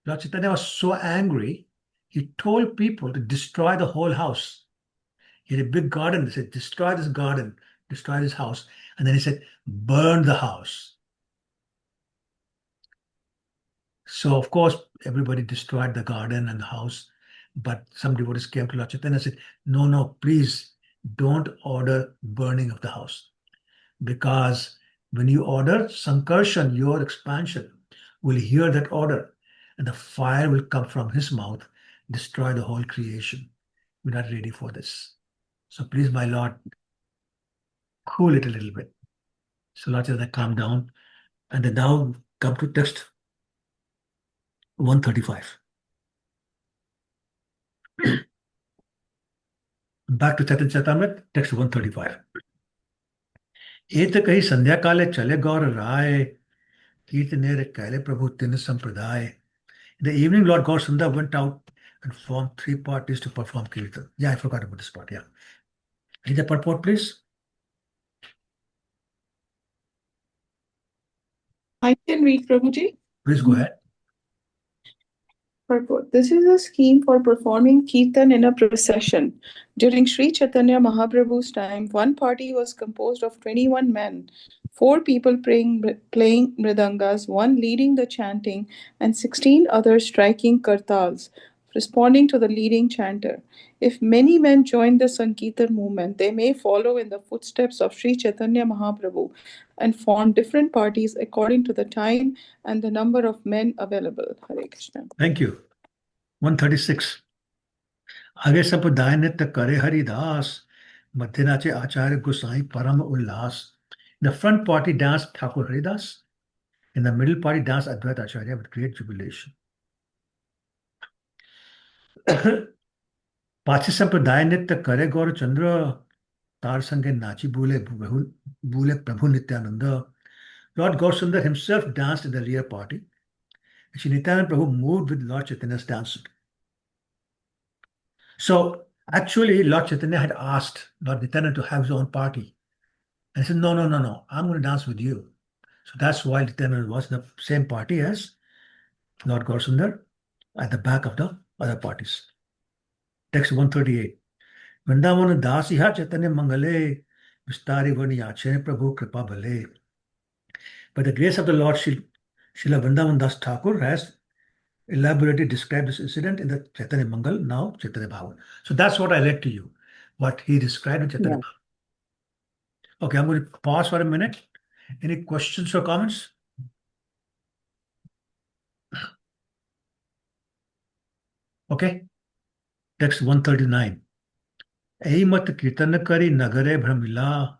Lord Chaitanya was so angry, he told people to destroy the whole house. He had a big garden. He said, destroy this garden, destroy this house. And then he said, burn the house. So, of course, everybody destroyed the garden and the house. But some devotees came to Lord Chaitanya and said, no, no, please don't order burning of the house. Because when you order, Sankarshan, your expansion, will hear that order. And the fire will come from his mouth, destroy the whole creation. We're not ready for this. So please, my Lord, cool it a little bit. So Lord Chaitanya calm down. And then now come to text 135. Back to Chaitanya Charitamrita, text 135. एक कही संध्या काले चले गौर राय कीर्तनेर कैले प्रभु तिन संप्रदाय. In the evening, Lord Gaurasundar went out and formed 3 parties to perform kirtan. Yeah, I forgot about this part. Yeah. Read the purport, please. I can read, Prabhuji. Please go ahead. Purport. This is a scheme for performing kirtan in a procession. During Sri Chaitanya Mahaprabhu's time, one party was composed of 21 men, 4 people playing mridangas, 1 leading the chanting, and 16 others striking kartals, responding to the leading chanter. If many men join the Sankirtan movement, they may follow in the footsteps of Sri Chaitanya Mahaprabhu and form different parties according to the time and the number of men available. Hare Krishna. Thank you. 136. आगे संप्रदाय नित्य करे हरिदास मध्य नाचे आचार्य गोसाई परम उल्लास. In the front party danced Thakur Haridas. In the middle party danced Advaita Acharya with great jubilation. पाछे संप्रदाय नित्य करे गौर चंद्र तार संगे नाची बोले प्रभु Nityananda. Lord Gaurasundar himself danced in the rear party. Shri Nityananda Prabhu moved with Lord Chaitanya's dancing. So actually, Lord Chaitanya had asked Lord Nityananda to have his own party. And he said, no, no, no, no, I'm going to dance with you. So that's why Nityananda was in the same party as Lord Gaurasundar at the back of the other parties. Text 138. Vrindavan dasiha Chaitanya mangale vistari vaniyache Prabhu kripa bhale. By the grace of the Lord, Srila Vrindavan Das Thakur has elaborately described this incident in the Chaitanya Mangal, now Chaitanya Bhavan. So that's what I read to you, what he described in Chaitanya Bhavan. Okay, I'm going to pause for a minute. Any questions or comments? Okay, text 139. Aimat kirtan kari nagare brahmila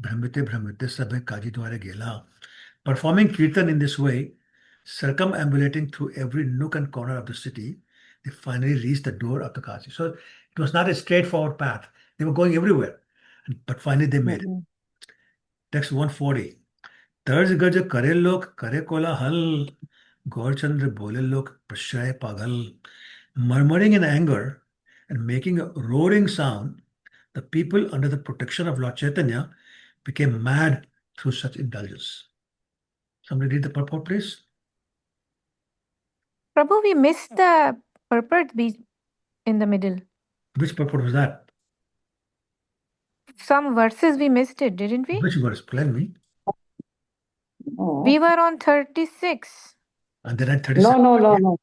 Brahmite Brahmite Sabhe Kaji Dware Gela. Performing Kirtan in this way, circumambulating through every nook and corner of the city, they finally reached the door of the Kazi. So it was not a straightforward path. They were going everywhere. But finally they made it. Text 140. तर्ज गज करे लोग करे कोलाहल गौरचंद्र बोले लोग प्रश्रय पागल murmuring in anger and making a roaring sound, the people under the protection of Lord Chaitanya became mad through such indulgence. Somebody read the purport, please. Prabhu, we missed the purport in the middle. Which purport was that? Some verses we missed it, didn't we? Which verse? Tell me. We were on 36. And then at 37. No.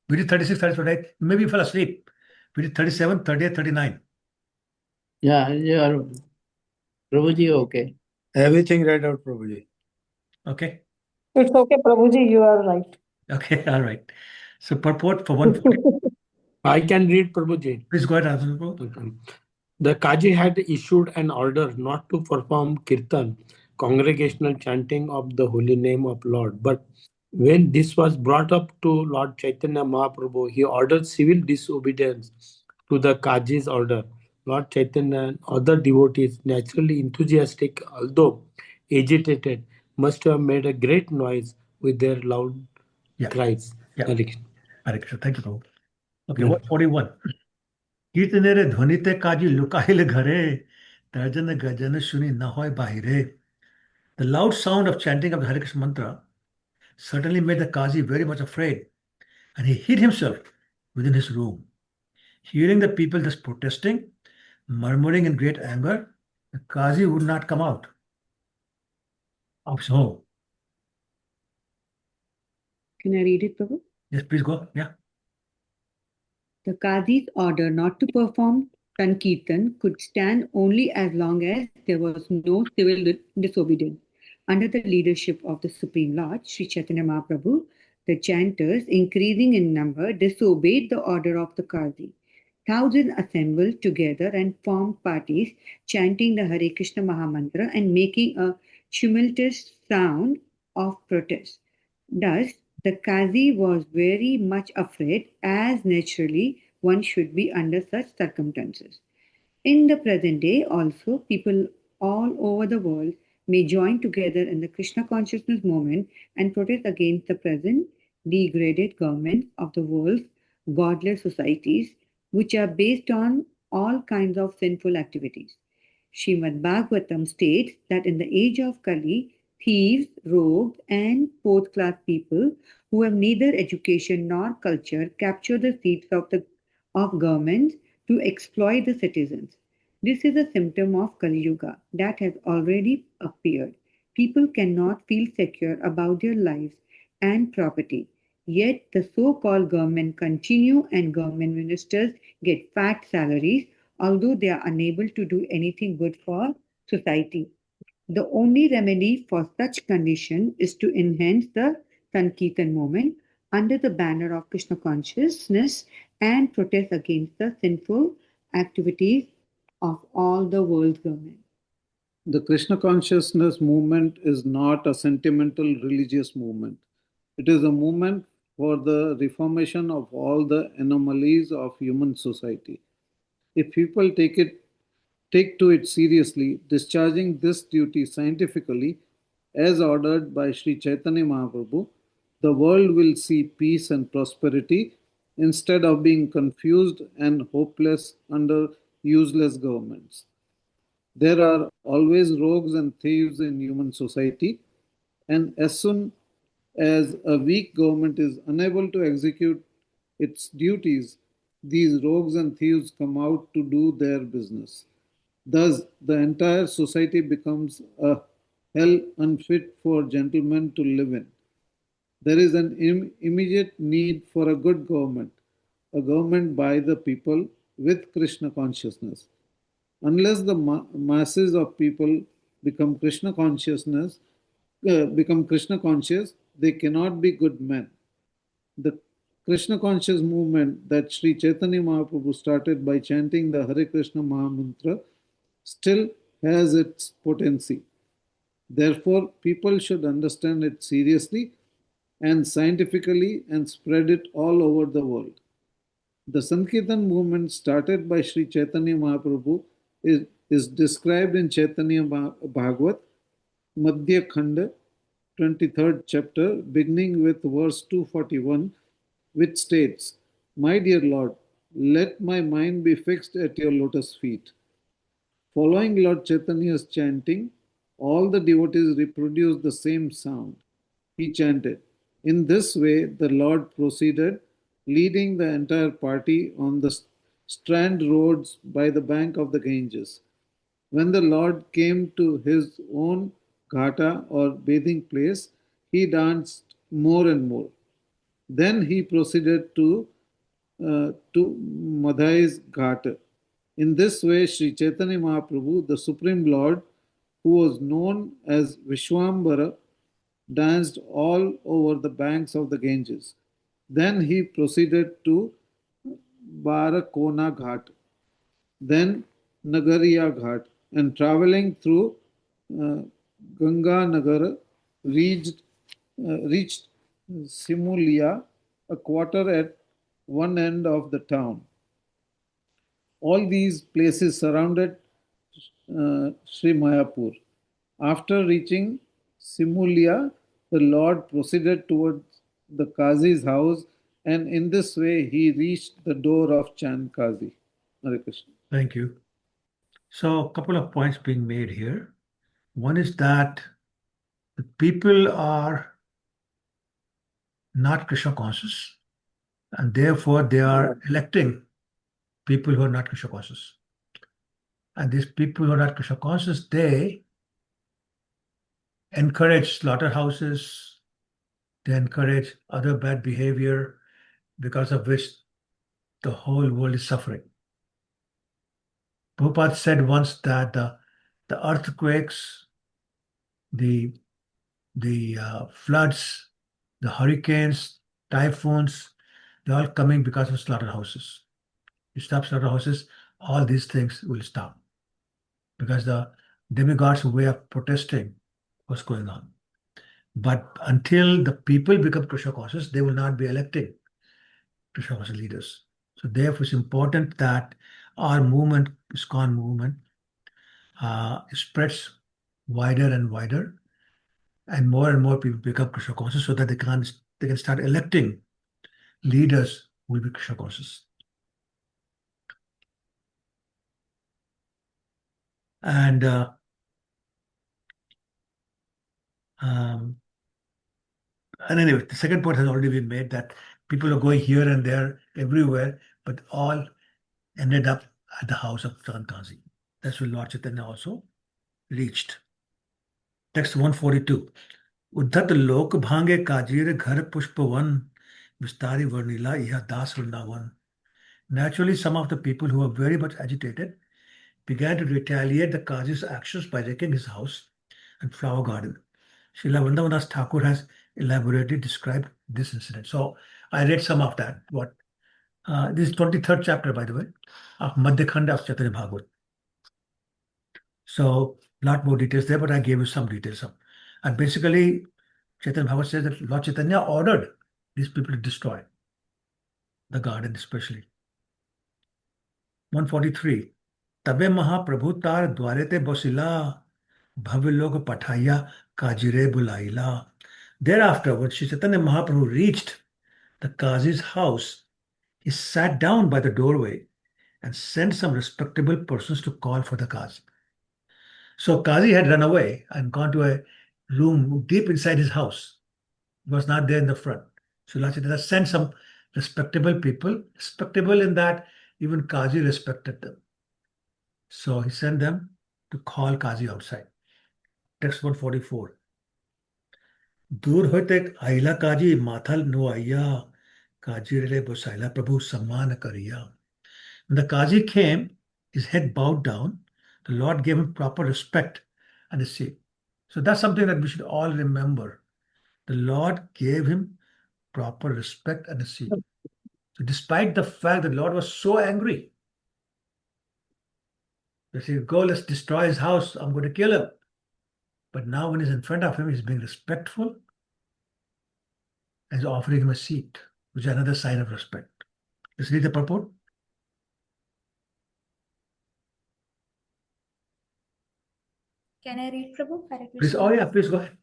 We did 36, 37, right? Maybe you fell asleep. We did 37, 38, 39. Yeah, Prabhuji, okay. Everything read out, Prabhuji. Okay. It's okay, Prabhuji, you are right. Okay, all right. So purport for 140. I can read, Prabhuji. Please go ahead, Prabhu. Okay. The Kaji had issued an order not to perform kirtan, congregational chanting of the holy name of Lord. But when this was brought up to Lord Chaitanya Mahaprabhu, he ordered civil disobedience to the Kaji's order. Lord Chaitanya and other devotees, naturally enthusiastic, although agitated, must have made a great noise with their loud cries. Yeah. Hare Krishna. Hare Krishna. Thank you, Prabhu. Okay, 141. कीर्तनेरे ध्वनिते काजी लुकाइले घरे तर्जन गजन सुनी न होय बाहिरे. The loud sound of chanting of the Hare Krishna mantra certainly made the Kazi very much afraid, and he hid himself within his room. Hearing the people just protesting, murmuring in great anger, the Kazi would not come out of his home. Can I read it, Prabhu? Yes, please go. Yeah. The Qazi's order not to perform Sankirtan could stand only as long as there was no civil disobedience. Under the leadership of the Supreme Lord, Sri Chaitanya Mahaprabhu, the chanters, increasing in number, disobeyed the order of the Qazi. Thousands assembled together and formed parties, chanting the Hare Krishna Mahamantra and making a tumultuous sound of protest. Thus, the Qazi was very much afraid, as naturally one should be under such circumstances. In the present day, also, people all over the world may join together in the Krishna consciousness movement and protest against the present degraded government of the world's godless societies, which are based on all kinds of sinful activities. Srimad Bhagavatam states that in the age of Kali, thieves, rogues, and fourth-class people who have neither education nor culture capture the seats of governments to exploit the citizens. This is a symptom of Kali Yuga that has already appeared. People cannot feel secure about their lives and property. Yet the so-called government continue and government ministers get fat salaries, although they are unable to do anything good for society. The only remedy for such condition is to enhance the Sankirtan movement under the banner of Krishna consciousness and protest against the sinful activities of all the world's government. The Krishna consciousness movement is not a sentimental religious movement. It is a movement for the reformation of all the anomalies of human society. If people take to it seriously, discharging this duty scientifically, as ordered by Sri Chaitanya Mahaprabhu, the world will see peace and prosperity instead of being confused and hopeless under useless governments. There are always rogues and thieves in human society, and as soon as a weak government is unable to execute its duties, these rogues and thieves come out to do their business. Thus, the entire society becomes a hell unfit for gentlemen to live in. There is an immediate need for a good government, a government by the people with Krishna consciousness. Unless the masses of people become Krishna conscious, they cannot be good men. The Krishna conscious movement that Sri Chaitanya Mahaprabhu started by chanting the Hare Krishna Mahamantra still has its potency. Therefore, people should understand it seriously and scientifically and spread it all over the world. The Sankirtan movement started by Sri Chaitanya Mahaprabhu is described in Chaitanya Bhagavat, Madhya Khanda, 23rd chapter, beginning with verse 241, which states, "My dear Lord, let my mind be fixed at your lotus feet." Following Lord Chaitanya's chanting, all the devotees reproduced the same sound. He chanted. In this way, the Lord proceeded, leading the entire party on the strand roads by the bank of the Ganges. When the Lord came to his own ghata or bathing place, he danced more and more. Then he proceeded to Madhai's Ghat. In this way, Sri Chaitanya Mahaprabhu, the Supreme Lord, who was known as Vishwambara, danced all over the banks of the Ganges. Then he proceeded to Barakona Ghat, then Nagariya Ghat, and traveling through uh, Ganga Nagar, reached Simulia, a quarter at one end of the town. All these places surrounded Sri Mayapur. After reaching Simulia, the Lord proceeded towards the Kazi's house, and in this way he reached the door of Chand Kazi. Hare Krishna. Thank you. So, a couple of points being made here. One is that the people are not Krishna conscious, and therefore they are electing people who are not Krishna conscious. And these people who are not Krishna conscious, they encourage slaughterhouses, they encourage other bad behavior, because of which the whole world is suffering. Prabhupada said once that the earthquakes, the floods, the hurricanes, typhoons, they're all coming because of slaughterhouses. You stop slaughterhouses, all these things will stop, because the demigods' way of protesting was going on. But until the people become Krishna conscious, they will not be electing Krishna conscious leaders. So therefore, it's important that our movement, ISKCON movement, spreads wider and wider, and more people become Krishna conscious, so that they can start electing leaders who will be Krishna conscious. And anyway, the second point has already been made, that people are going here and there, everywhere, but all ended up at the house of Chand Kazi. That's where Lord Chaitanya also reached. Text 142. उद्धत लोक भांगे काजीर घर पुष्पवन विस्तारी वर्णिला यह दास Vrindavan. Naturally, some of the people who were very much agitated began to retaliate the Qazi's actions by wrecking his house and flower garden. Srila Vrindavan Thakur has elaborately described this incident. So I read some of that. This is 23rd chapter, by the way, of Madhya Khanda of Chaitanya Bhagavat. So a lot more details there, but I gave you some details. And basically, Chaitanya Bhagavat says that Lord Chaitanya ordered these people to destroy the garden, especially. 143. तबे महाप्रभु तार द्वारे ते बसिला भव्य लोग पठाइया काजिरे बुलाइला. Thereafter, when Sri Chaitanya Mahaprabhu reached the Qazi's house, he sat down by the doorway and sent some respectable persons to call for the Qazi. So Qazi had run away and gone to a room deep inside his house. He was not there in the front. So Lord Chaitanya sent some respectable people, respectable in that even Qazi respected them. So he sent them to call Qazi outside. Text 144. दूर होते आइला काजी Mathal no आइया काजी रे बसाइला प्रभु सम्मान करिया. When the Qazi came, his head bowed down. The Lord gave him proper respect and a seat. So that's something that we should all remember. The Lord gave him proper respect and a seat. So despite the fact that the Lord was so angry, They say, go, let's destroy his house. I'm going to kill him. But now when he's in front of him, he's being respectful and he's offering him a seat, which is another sign of respect. Let's read the purport. Can I read, Prabhu? Hare Please, Krishna. oh yeah, please go ahead.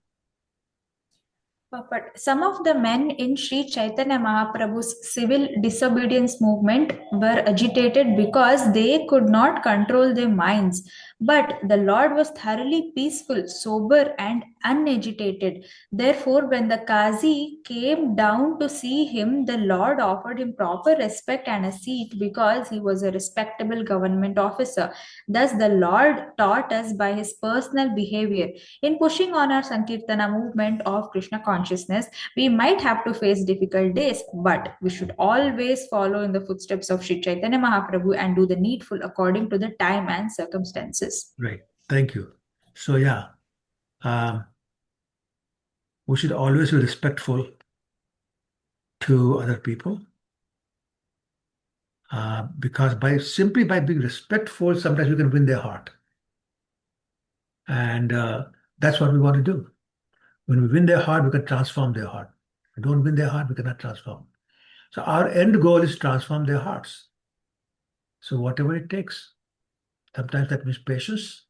But some of the men in Sri Chaitanya Mahaprabhu's civil disobedience movement were agitated because they could not control their minds. But the Lord was thoroughly peaceful, sober, and unagitated. Therefore, when the Kazi came down to see him, the Lord offered him proper respect and a seat because he was a respectable government officer. Thus, the Lord taught us by his personal behavior. In pushing on our Sankirtana movement of Krishna consciousness, we might have to face difficult days, but we should always follow in the footsteps of Sri Chaitanya Mahaprabhu and do the needful according to the time and circumstances. Great. Thank you. So, yeah, we should always be respectful to other people because simply by being respectful, sometimes you can win their heart. And that's what we want to do. When we win their heart, we can transform their heart. If we don't win their heart, we cannot transform. So our end goal is to transform their hearts. So whatever it takes, sometimes that means patience,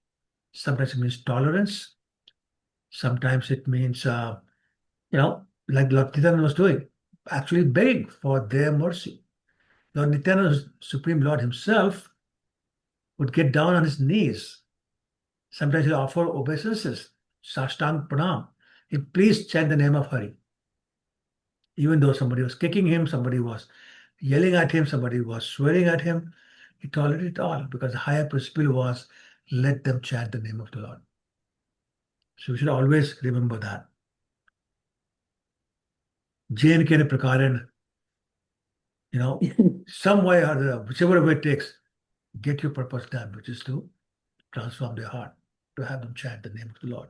sometimes it means tolerance, sometimes it means, like Lord Nityananda was doing, actually begging for their mercy. Lord Nityananda, Supreme Lord himself, would get down on his knees. Sometimes he'll offer obeisances, Sashtang Pranam. Please chant the name of Hari. Even though somebody was kicking him, somebody was yelling at him, somebody was swearing at him, he tolerated it all because the higher principle was let them chant the name of the Lord. So we should always remember that. J&K Prakaran, some way or the whichever way it takes, get your purpose done, which is to transform their heart, to have them chant the name of the Lord.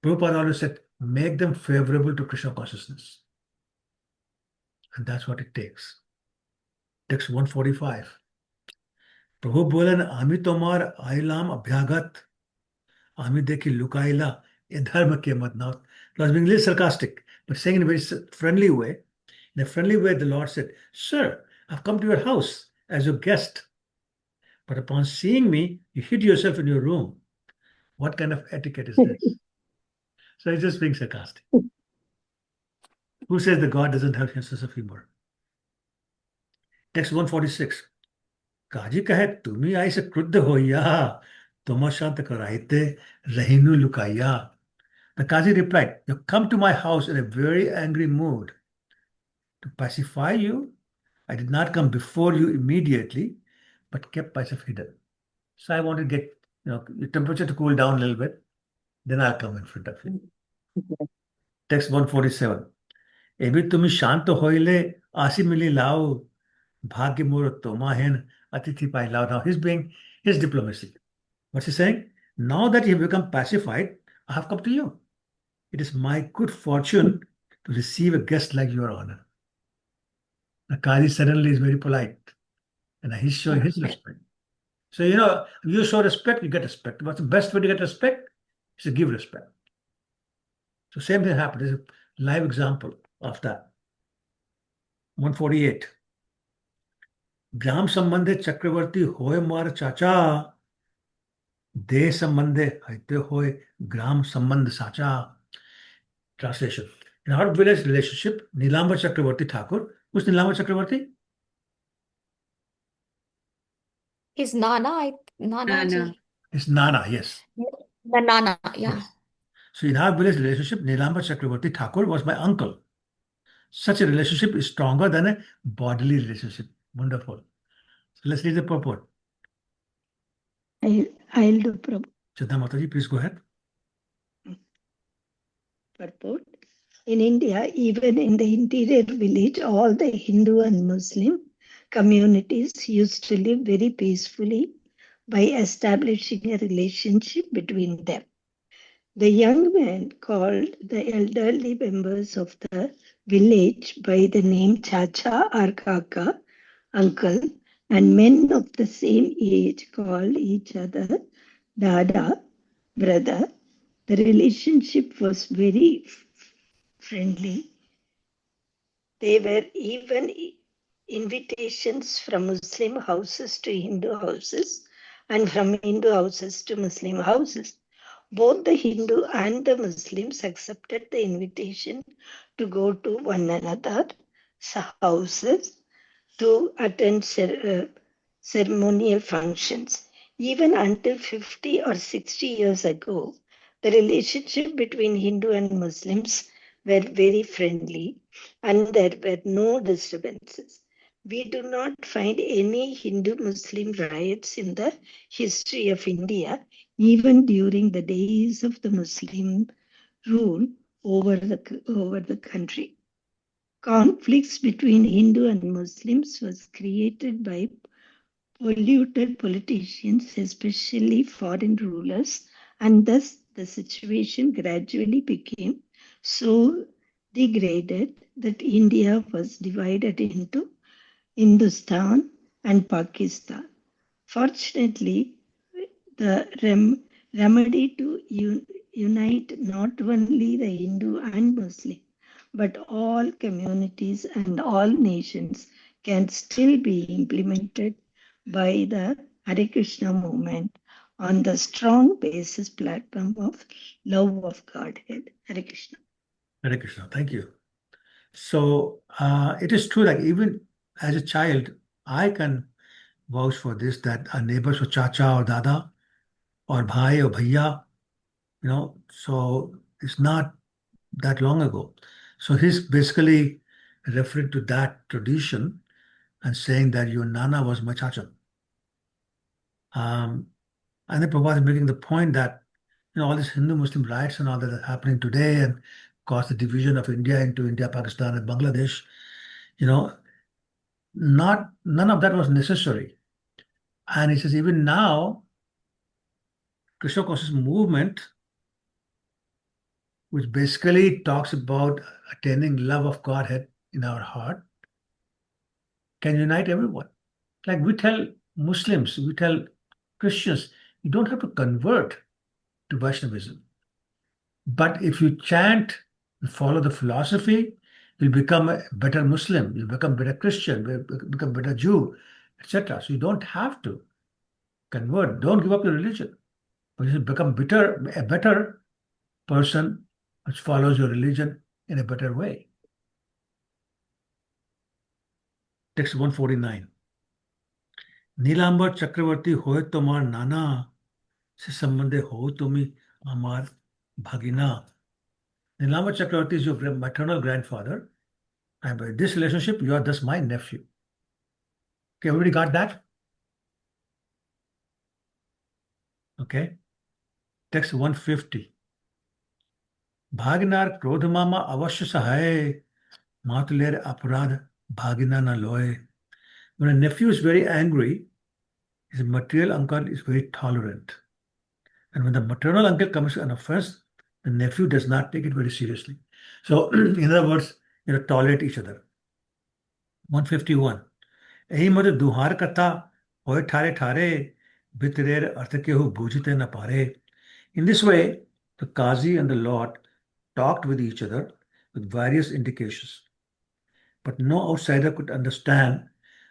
Prabhupada always said, make them favorable to Krishna consciousness. And that's what it takes. Text 145. Prabhu bolen, Ami tomar ailam abhyagat, Ami dekhi lukaila, dharma ke mat. Now, it was being a little sarcastic, but saying in a very friendly way. In a friendly way, the Lord said, Sir, I've come to your house as your guest. But upon seeing me, you hid yourself in your room. What kind of etiquette is this? So he's just being sarcastic. Who says that God doesn't have a sense of humor? Text 146. Kaji kahe, tumi aise kruddha hoya, tuma shant karaite, rahinu lukaya. The Kazi replied, you come to my house in a very angry mood. To pacify you, I did not come before you immediately, but kept myself hidden. So I want to get the temperature to cool down a little bit. Then I'll come in front of you. Text 147. Ebi tumi shanto hoile asi mili lao bhagya mur tomahen atithi pai lao. Now he's being his diplomacy. What's he saying? Now that you have become pacified, I have come to you. It is my good fortune to receive a guest like your honor. The Kazi suddenly is very polite and he's showing his respect. So, you show respect, you get respect. What's the best way to get respect? Is to give respect. So same thing happened. There's a live example of that. 148. Gram sambandhe chakravarti hoy mar chacha. De sambandhe haite hoy gram sambandh sacha. Translation. In our village relationship, Nilamba Chakravarti Thakur. Who's Nilamba Chakravarti? His Nana, Nana ji. His Nana, yes. The Nana, yeah. Yes. So in our village relationship, Nilamba Chakravarti Thakur was my uncle. Such a relationship is stronger than a bodily relationship. Wonderful. So let's read the purport. I'll do, Prabhu. Chanda Mataji, please go ahead. Purport. In India, even in the interior village, all the Hindu and Muslim communities used to live very peacefully by establishing a relationship between them. The young men called the elderly members of the village by the name Chacha or Kaka, uncle, and men of the same age called each other Dada, brother. The relationship was very friendly. There were even invitations from Muslim houses to Hindu houses and from Hindu houses to Muslim houses. Both the Hindu and the Muslims accepted the invitation to go to one another's houses to attend ceremonial functions. Even until 50 or 60 years ago, the relationship between Hindu and Muslims were very friendly and there were no disturbances. We do not find any Hindu-Muslim riots in the history of India, even during the days of the Muslim rule over the country. Conflicts between Hindu and Muslims was created by polluted politicians, especially foreign rulers, and thus the situation gradually became so degraded that India was divided into Hindustan and Pakistan. Fortunately, the remedy to unite not only the Hindu and Muslim, but all communities and all nations can still be implemented by the Hare Krishna movement on the strong basis platform of love of Godhead. Hare Krishna. Hare Krishna. Thank you. So it is true, like even as a child, I can vouch for this, that our neighbors were chacha or dada or bhai or bhaiya, so it's not that long ago. So he's basically referring to that tradition and saying that your nana was my chacha. And then Prabhupada is making the point that all these Hindu-Muslim riots and all that are happening today and caused the division of India into India, Pakistan, and Bangladesh. None of that was necessary. And he says even now, Krishna conscious movement, which basically talks about attaining love of Godhead in our heart, can unite everyone. Like we tell Muslims, we tell Christians, you don't have to convert to Vaishnavism. But if you chant and follow the philosophy, you'll become a better Muslim, you'll become a better Christian, you'll become a better Jew, etc. So you don't have to convert. Don't give up your religion. But you become a better person which follows your religion in a better way. Text 149. Nilambar चक्रवर्ती होए तोमार नाना से संबंधे हो तुमी अमार भगिना. Nilambar Chakravarti is your maternal grandfather, and by this relationship, you are thus my nephew. Okay, everybody got that? Okay. Text 150. Bhaginar Krodhamama Avashya Sahaye Matler Aparad Bhagina na loye. When a nephew is very angry, his material uncle is very tolerant. And when the maternal uncle commits an offense, the nephew does not take it very seriously. So, in other words, tolerate each other. 151. यही मत दुहार कथा होए ठारे ठारे बितरेर अर्थ के who बूझते न पारे. In this way, the Kazi and the Lord talked with each other with various indications, but no outsider could understand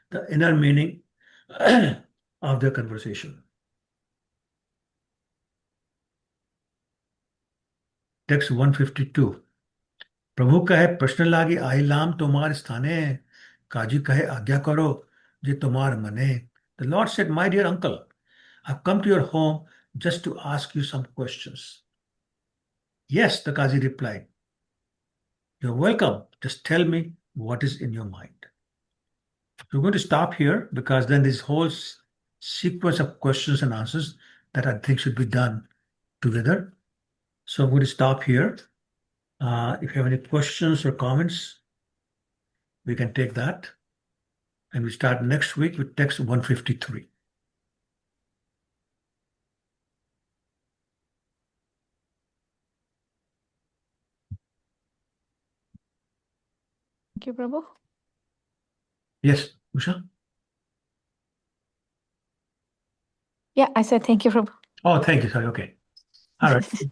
the inner meaning of their conversation. Text 152. प्रभु कहे प्रश्न लागी आइलाम तुम्हार स्थाने काजी कहे आज्ञा करो जे तुम्हार मने. The Lord said, my dear uncle, I've come to your home just to ask you some questions. Yes, the Qazi replied. You're welcome. Just tell me what is in your mind. We're going to stop here because then this whole sequence of questions and answers that I think should be done together. So I'm going to stop here. If you have any questions or comments, we can take that. And we start next week with text 153. Thank you, Prabhu. Yes, Usha? Yeah, I said thank you, Prabhu. Oh, thank you. Sorry. Okay. All right.